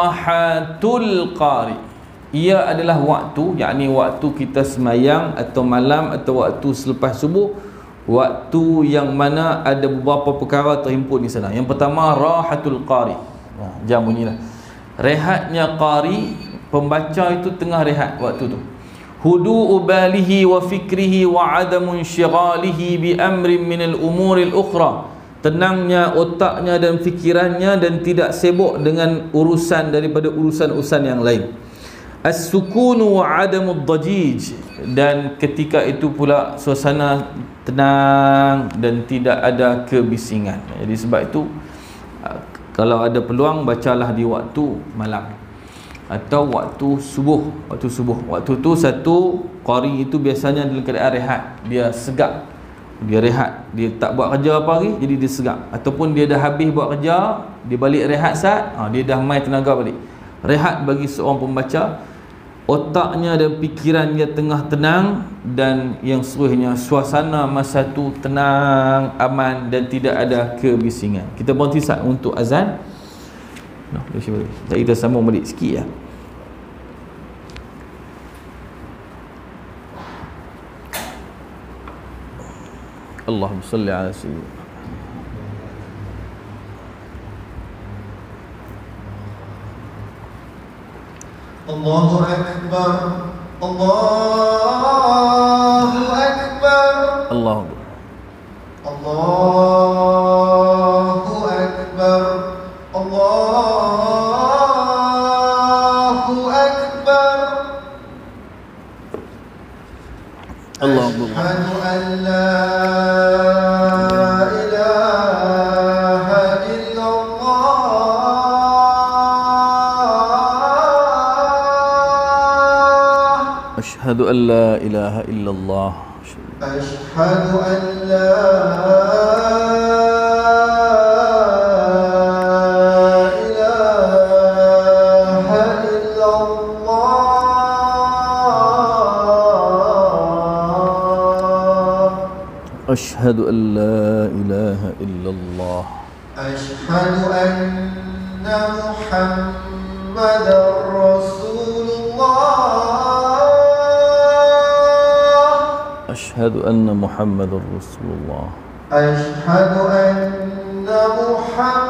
S1: rahatul qari. Ia adalah waktu, yakni waktu kita semayang atau malam atau waktu selepas subuh, waktu yang mana ada beberapa perkara terhimpun di sana. Yang pertama rahatul qari. Jam bunyilah. Rehatnya qari, pembaca itu tengah rehat waktu tu. Hudu'u balihi wa fikrihi wa adamun syiralihi bi amrin minal umuril ukhra. Tenangnya otaknya dan fikirannya dan tidak sibuk dengan urusan daripada urusan-urusan yang lain. As-sukunu wa adamud dajij. Dan ketika itu pula suasana tenang dan tidak ada kebisingan. Jadi sebab itu kalau ada peluang bacalah di waktu malam atau waktu subuh. Waktu tu satu qari itu biasanya dalam keadaan rehat, dia segak, dia rehat, dia tak buat kerja apa hari, jadi dia segak. Ataupun dia dah habis buat kerja, dia balik rehat sat, dia dah mai tenaga balik. Rehat bagi seorang pembaca, otaknya dan fikirannya tengah tenang, dan yang seterusnya suasana masa tu tenang, aman dan tidak ada kebisingan. Kita berhenti sat untuk azan. Kita sambung balik sikit ya. Allahumma salli ala sayyidina
S2: Allahu Akbar, Allahu Akbar,
S1: Allahu
S2: Akbar, Allahu Akbar.
S1: Allahu
S2: Asyhadu an la ilaha illallah.
S1: Asyhadu an la ilaha illallah.
S2: Asyhadu an la
S1: Asyhadu an la ilaha illallah.
S2: Asyhadu anna Muhammadar Rasulullah.
S1: Asyhadu anna Muhammadar Rasulullah.
S2: Asyhadu anna Muhammadar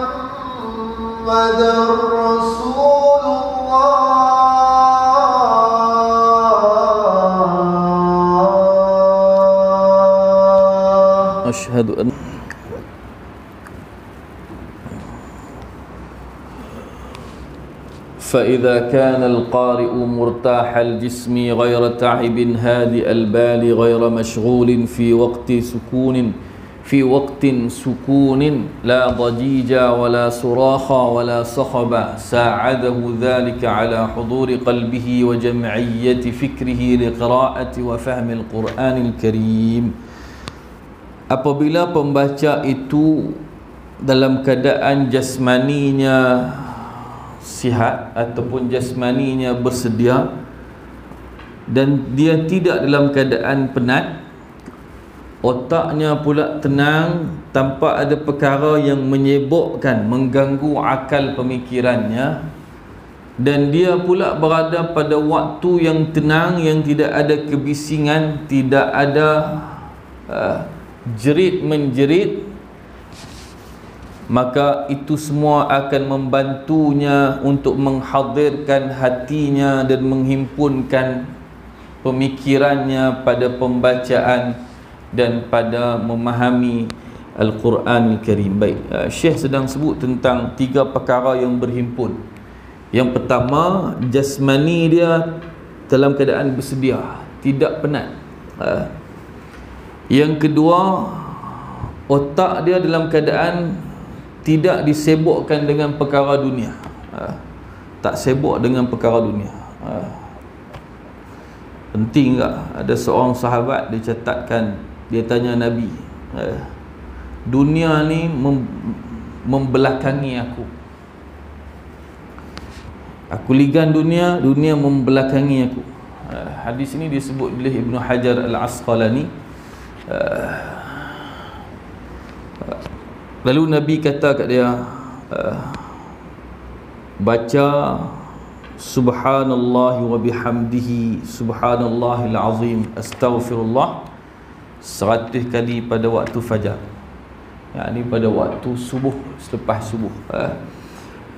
S2: Rasulullah.
S1: Asyhadu an فإذا كان القارئ مرتاح الجسم غير تعب هادئ البال غير مشغول في وقت سكون fi waqtin sukunin la dajija wala suraha wala sakhaba sa'adahu dhalika ala huduri qalbihi wa jam'iyyati fikrihi liqira'ati wa fahmi al-Qur'anil Karim. Apabila pembaca itu dalam keadaan jasmaninya sihat ataupun jasmaninya bersedia dan dia tidak dalam keadaan penat, otaknya pula tenang tanpa ada perkara yang menyebabkan, mengganggu akal pemikirannya, dan dia pula berada pada waktu yang tenang, yang tidak ada kebisingan, tidak ada jerit-menjerit, maka itu semua akan membantunya untuk menghadirkan hatinya dan menghimpunkan pemikirannya pada pembacaan dan pada memahami Al-Quranul Karim. Baik, Syekh sedang sebut tentang 3 perkara yang berhimpun. Yang pertama, jasmani dia dalam keadaan bersedia, tidak penat. Yang kedua, otak dia dalam keadaan tidak disibukkan dengan perkara dunia, tak sibuk dengan perkara dunia. Penting tak? Ada seorang sahabat, dia catatkan, dia tanya Nabi, dunia ni membelakangi aku ligan dunia, dunia membelakangi aku. Hadis ini disebut oleh Ibnu Hajar Al-Asqalani. Lalu Nabi kata kat dia, baca subhanallah wa bihamdihi subhanallahil azim astaghfirullah 100 kali pada waktu fajar, yakni pada waktu subuh, selepas subuh.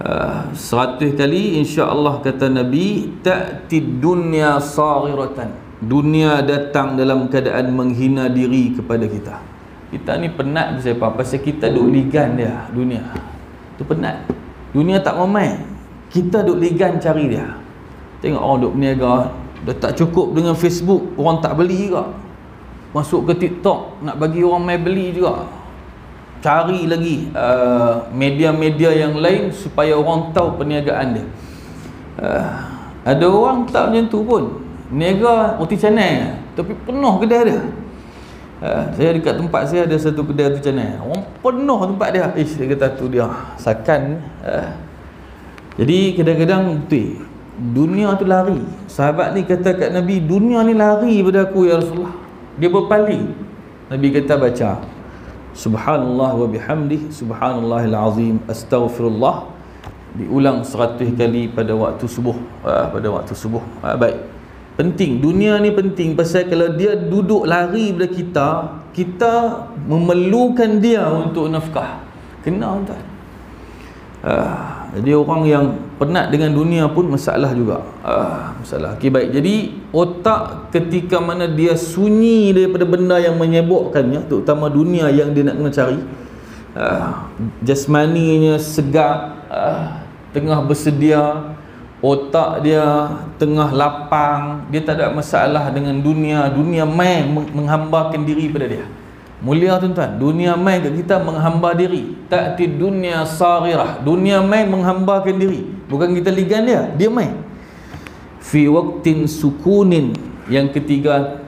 S1: 100 kali, insya-Allah kata Nabi, ta'tid dunya saghiratan, dunia datang dalam keadaan menghina diri kepada kita. Kita ni penat pasal apa? Pasal kita duk ligan dia dunia. Tu penat. Dunia tak ramai, kita duk ligan cari dia. Tengok orang duk berniaga, dah tak cukup dengan Facebook, orang tak beli juga. Masuk ke TikTok, nak bagi orang mai beli juga. Cari lagi media-media yang lain supaya orang tahu perniagaan dia. Ada orang tak macam tu pun, niaga roti canai tapi penuh kedai dia. Saya dekat tempat saya ada satu kedai roti canai, orang penuh tempat dia. Dia kata tu dia sakan. Jadi kadang-kadang betul, dunia tu lari. Sahabat ni kata kat Nabi, dunia ni lari pada aku ya Rasulullah. Dia berpaling. Nabi kata baca subhanallah wa bihamdih subhanallahil azim astaghfirullah, diulang 100 kali pada waktu subuh. Baik, penting, dunia ni penting. Pasal kalau dia duduk lari pada kita, kita memerlukan dia untuk nafkah. Kena tuan. Jadi orang yang penat dengan dunia pun masalah juga. Masalah. Okey, baik. Jadi otak ketika mana dia sunyi daripada benda yang menyebabkannya, terutama dunia yang dia nak kena cari, jasmaninya segar, tengah bersedia, otak dia tengah lapang, dia tak ada masalah dengan dunia. Dunia mai menghambakan diri pada dia. Mulia tuan-tuan, dunia mai kat kita menghamba diri. Ta'ti dunia saghirah, dunia mai menghambakan diri, bukan kita ligan dia, dia mai. Fi waqtin sukunin, yang ketiga,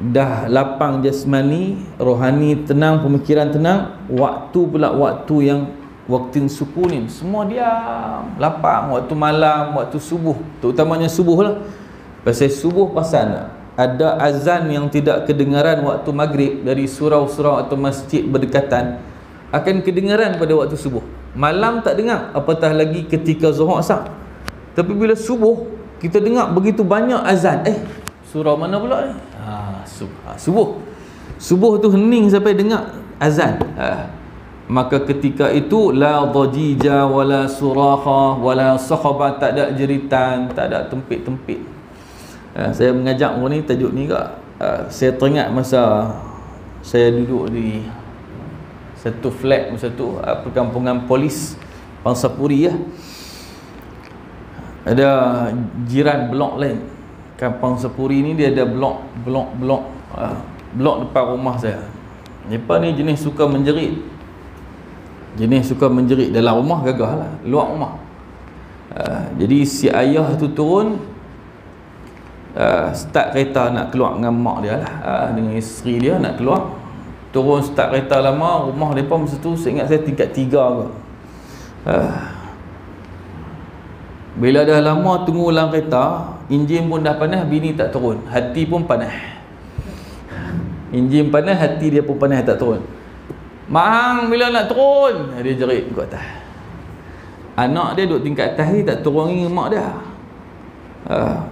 S1: dah lapang jasmani, rohani tenang, pemikiran tenang. Waktu pula waktu yang waqtin sukunin, semua diam, lapang. Waktu malam, waktu subuh, terutamanya subuh lah. Pasal subuh pasal ada azan yang tidak kedengaran waktu maghrib dari surau-surau atau masjid berdekatan, akan kedengaran pada waktu subuh. Malam tak dengar, apatah lagi ketika zuhur asar. Tapi bila subuh, kita dengar begitu banyak azan. Surau mana pula ni? Subuh. Subuh tu hening sampai dengar azan. Maka ketika itu la dhajija wala suraha wala sakhaba, tak ada jeritan, tak ada tempit-tempit. Saya mengajak orang ni, tajuk ni kak, saya teringat masa saya duduk di satu flat, masa tu perkampungan polis Pangsapuri ya. Ada jiran blok lain. Kampung Pangsapuri ni dia ada blok depan rumah saya. Mereka ni jenis suka menjerit. Jenis suka menjerit dalam rumah gagah lah, luar rumah. Jadi si ayah tu turun, start kereta nak keluar dengan mak dia lah, dengan isteri dia nak keluar. Turun start kereta lama, rumah mereka masa tu saya ingat saya tingkat 3 kot. Bila dah lama tunggu dalam kereta, enjin pun dah panas, bini tak turun, hati pun panas. Enjin panas, hati dia pun panas, tak turun. Mak, bila nak turun? Dia jerit kat atas. Anak dia duduk tingkat atas ni tak turun dengan mak dia.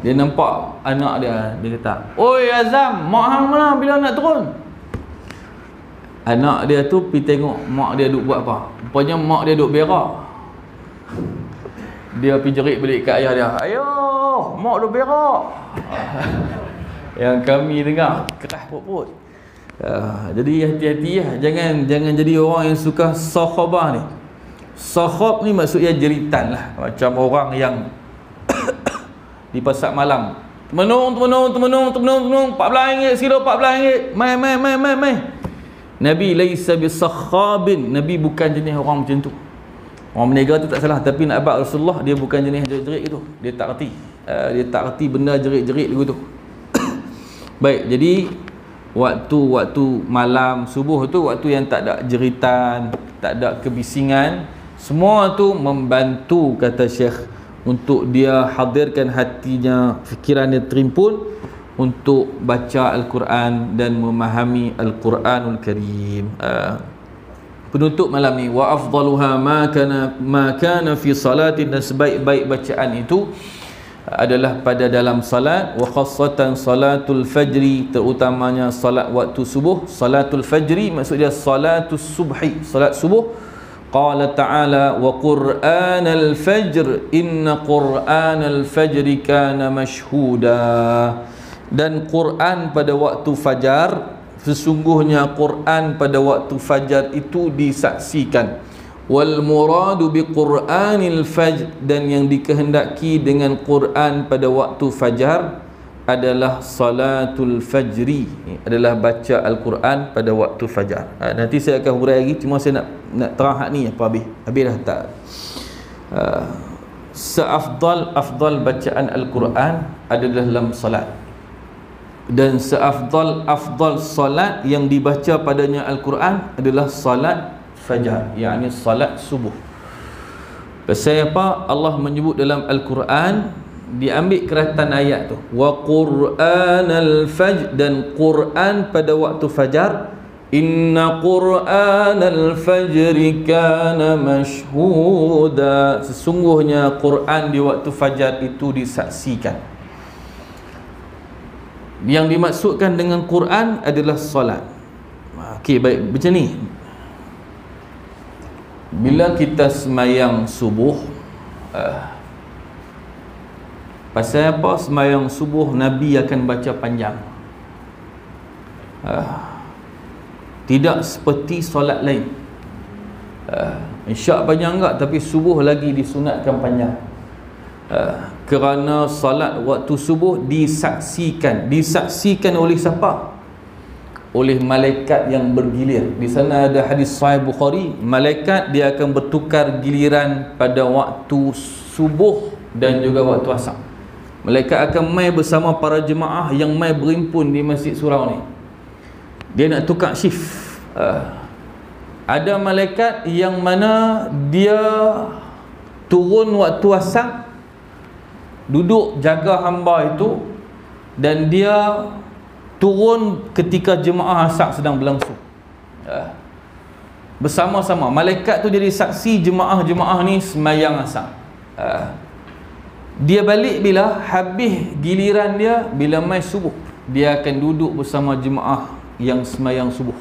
S1: Dia nampak anak dia, dia kata, "Oi Azam, mak hang mana bila nak turun?" Anak dia tu pergi tengok mak dia duduk buat apa. Rupanya mak dia duduk berak. Dia pergi jerit balik kat ayah dia, "Ayah, mak duduk berak." Yang kami dengar keras perut. Jadi hati-hati lah, jangan jadi orang yang suka sahabah ni. Sahab ni maksudnya jeritan lah, macam orang yang di pasar malam, temenung, 14 ringgit sekilo, 14 ringgit, mai. Nabi laisa bisakhabin, Nabi bukan jenis orang macam tu. Orang berniaga tu tak salah, tapi nak abad Rasulullah, dia bukan jenis jerit-jerit itu. Dia tak erti benda jerit-jerit begitu. Baik, jadi waktu malam subuh tu waktu yang tak ada jeritan, tak ada kebisingan, semua tu membantu, kata Syekh, untuk dia hadirkan hatinya, fikirannya terimpun untuk baca Al-Quran dan memahami Al-Quranul Karim. Penutup malam ni, wa afdaluha ma kana fi salatin, dan sebaik-baik bacaan itu adalah pada dalam salat, wa khassatan salatul fajri, terutamanya salat waktu subuh. Salatul fajri maksudnya salatus subhi, salat subuh. Qala ta'ala, wa qur'anal fajr, inna qur'anal fajri kana mashhuda. Dan Quran pada waktu fajar, sesungguhnya Quran pada waktu fajar itu disaksikan. Wal muradu bi Qur'anil fajr, dan yang dikehendaki dengan Quran pada waktu fajar adalah salatul fajri, adalah baca Al-Quran pada waktu fajar. Nanti saya akan huraikan lagi, cuma saya nak terang hak ni apa habis dah tak. Seafdal bacaan Al-Quran adalah dalam salat, dan seafdal salat yang dibaca padanya Al-Quran adalah salat fajar, yakni salat subuh. Pasal apa? Allah menyebut dalam Al-Quran, diambil keratan ayat tu, wa qur'anal fajr, dan Quran pada waktu fajar, inna qur'anal fajri kana mashhuda, sesungguhnya Quran di waktu fajar itu disaksikan. Yang dimaksudkan dengan Quran adalah salat. Okey, baik, macam ni. Bila kita semayang subuh, pasal apa semayang subuh Nabi akan baca panjang, tidak seperti solat lain. Isyak panjang enggak, tapi subuh lagi disunatkan panjang. Kerana solat waktu subuh disaksikan oleh siapa? Oleh malaikat yang bergilir. Di sana ada hadis sahih Bukhari, malaikat dia akan bertukar giliran pada waktu subuh dan juga waktu asar. Malaikat akan mai bersama para jemaah yang mai berhimpun di Masjid Surau ni. Dia nak tukar shift. Ada malaikat yang mana dia turun waktu asar, duduk jaga hamba itu, dan dia turun ketika jemaah asar sedang berlangsung. Bersama-sama malaikat tu jadi saksi jemaah-jemaah ni semayang asar. Dia balik bila habis giliran dia, bila mai subuh, dia akan duduk bersama jemaah yang semayang subuh.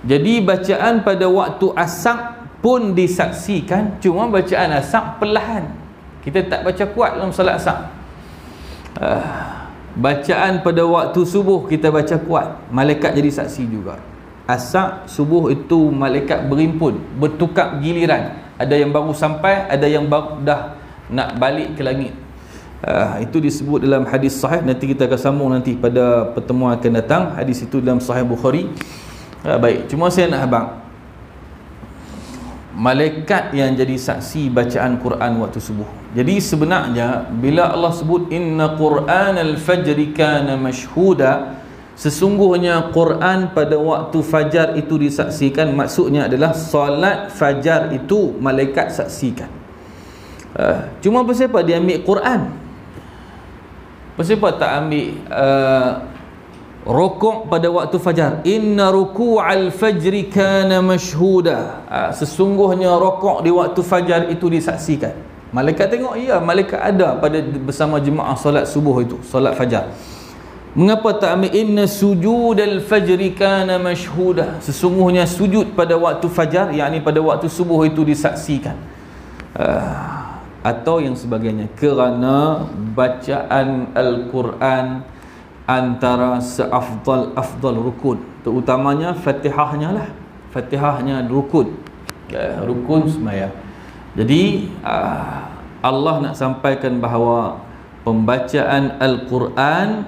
S1: Jadi bacaan pada waktu asar pun disaksikan, cuma bacaan asar perlahan. Kita tak baca kuat dalam salat asar. Bacaan pada waktu subuh kita baca kuat, malaikat jadi saksi juga. Asar, subuh itu malaikat berhimpun, bertukar giliran. Ada yang baru sampai, ada yang baru dah nak balik ke langit. Itu disebut dalam hadis sahih. Nanti kita akan sambung nanti pada pertemuan akan datang. Hadis itu dalam Sahih Bukhari. Baik, cuma saya nak abang, malaikat yang jadi saksi bacaan Quran waktu subuh. Jadi sebenarnya bila Allah sebut inna Qur'anal fajri kana mashhuda, sesungguhnya Quran pada waktu fajar itu disaksikan, maksudnya adalah solat fajar itu malaikat saksikan. Cuma pasal apa dia ambil Quran? Pasal apa tak ambil rukuk pada waktu fajar? Inna ruku'al fajri kana mashhuda, sesungguhnya rukuk di waktu fajar itu disaksikan. Malaikat tengok, ya, malaikat ada pada bersama jemaah solat subuh itu, solat fajar. Mengapa tak ambil inna sujudal fajri kana mashhuda, sesungguhnya sujud pada waktu fajar, yakni pada waktu subuh itu disaksikan, atau yang sebagainya. Kerana bacaan Al-Quran antara seafdal rukun, terutamanya Fatihahnya lah, Fatihahnya rukun, rukun sembahyang. Jadi Allah nak sampaikan bahawa pembacaan Al-Quran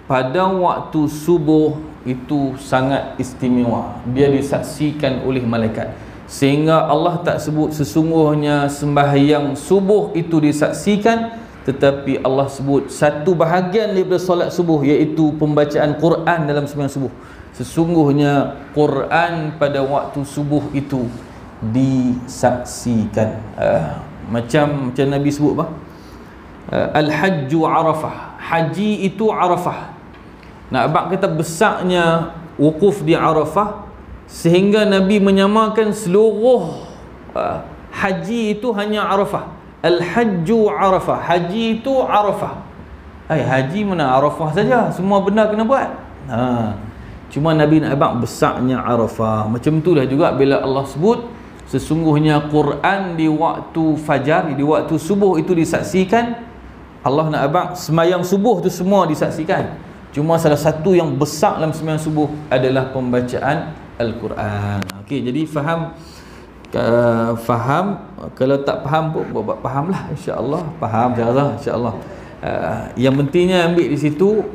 S1: pada waktu subuh itu sangat istimewa, dia disaksikan oleh malaikat, sehingga Allah tak sebut sesungguhnya sembahyang subuh itu disaksikan, tetapi Allah sebut satu bahagian daripada solat subuh, iaitu pembacaan Quran dalam sembahyang subuh. Sesungguhnya Quran pada waktu subuh itu disaksikan. Macam Nabi sebut apa? Al-Hajju Arafah, haji itu Arafah. Nak abang kata besarnya wukuf di Arafah, sehingga Nabi menyamakan seluruh haji itu hanya Arafah. Al-Hajju Arafah, haji itu Arafah. Haji mana Arafah saja, semua benda kena buat. Cuma Nabi nak abang besarnya Arafah. Macam itulah juga bila Allah sebut sesungguhnya Quran di waktu fajar, di waktu subuh itu disaksikan. Allah nak abang sembahyang subuh tu semua disaksikan, cuma salah satu yang besar dalam sembahyang subuh adalah pembacaan Al-Quran. Okey, jadi faham? Faham? Kalau tak faham pun fahamlah, insya-Allah. Faham insya-Allah. Yang pentingnya ambil di situ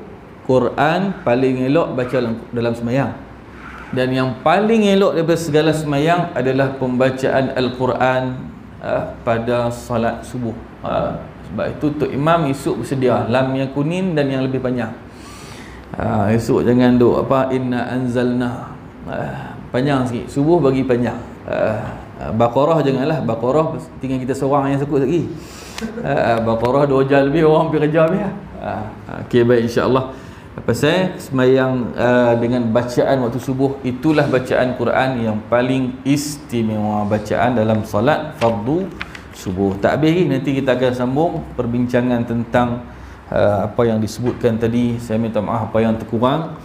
S1: Quran paling elok baca dalam sembahyang, dan yang paling elok daripada segala sembahyang adalah pembacaan Al-Quran pada salat subuh. Sebab itu Tok Imam esok bersedia lam yakunin dan yang lebih panjang. Esok jangan duk apa inna anzalna, panjang sikit. Subuh bagi panjang. Baqarah janganlah, Baqarah tinggal kita seorang yang sekut lagi. Baqarah 2 jam lebih orang pergi kerja habis. Okey, baik, insya-Allah. Pasal sembahyang dengan bacaan waktu subuh, itulah bacaan Quran yang paling istimewa, bacaan dalam solat fardu subuh. Tak habis lagi, nanti kita akan sambung perbincangan tentang apa yang disebutkan tadi. Saya minta maaf apa yang terkurang.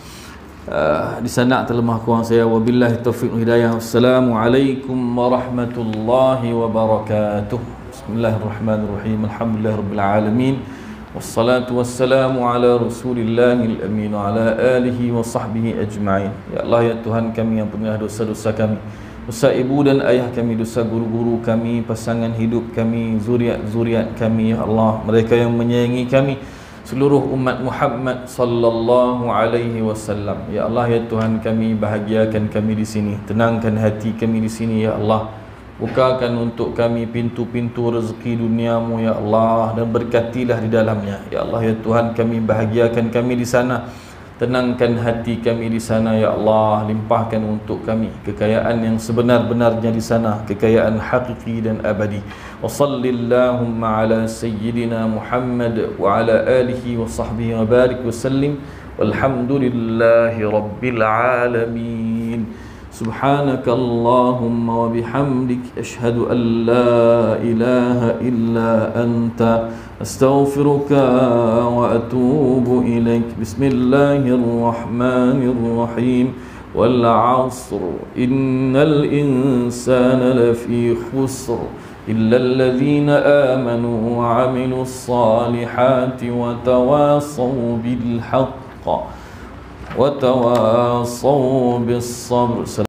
S1: Di sana terlemah kurang saya. Wabillahi taufiq wal hidayah. Wassalamualaikum warahmatullahi wabarakatuh. Bismillahirrahmanirrahim. Alhamdulillahirabbil alamin. Wassalatu wassalamu ala Rasulillahil amin wa ala alihi wa sahbihi ajma'in. Ya Allah, ya Tuhan kami yang pengalah dosa-dosa kami, dosa ibu dan ayah kami, dosa guru-guru kami, pasangan hidup kami, zuriat-zuriat kami, ya Allah, mereka yang menyayangi kami, seluruh umat Muhammad sallallahu alaihi wasallam. Ya Allah, ya Tuhan kami, bahagiakan kami di sini, tenangkan hati kami di sini, ya Allah. Bukakan untuk kami pintu-pintu rezeki duniamu, ya Allah, dan berkatilah di dalamnya. Ya Allah, ya Tuhan kami, bahagiakan kami di sana, tenangkan hati kami di sana, ya Allah. Limpahkan untuk kami kekayaan yang sebenar-benarnya di sana, kekayaan hakiki dan abadi. Wa sallillahumma ala sayyidina Muhammad wa ala alihi wa sahbihi wa barik wa sallim. Walhamdulillahi rabbil alamin. سبحانك اللهم وبحمدك أشهد أن لا إله إلا أنت أستغفرك وأتوب إليك. بسم الله الرحمن الرحيم. والعصر إن الإنسان لفي خسر إلا الذين آمنوا وعملوا الصالحات وتواصوا بالحق وتواصوا بالصبر.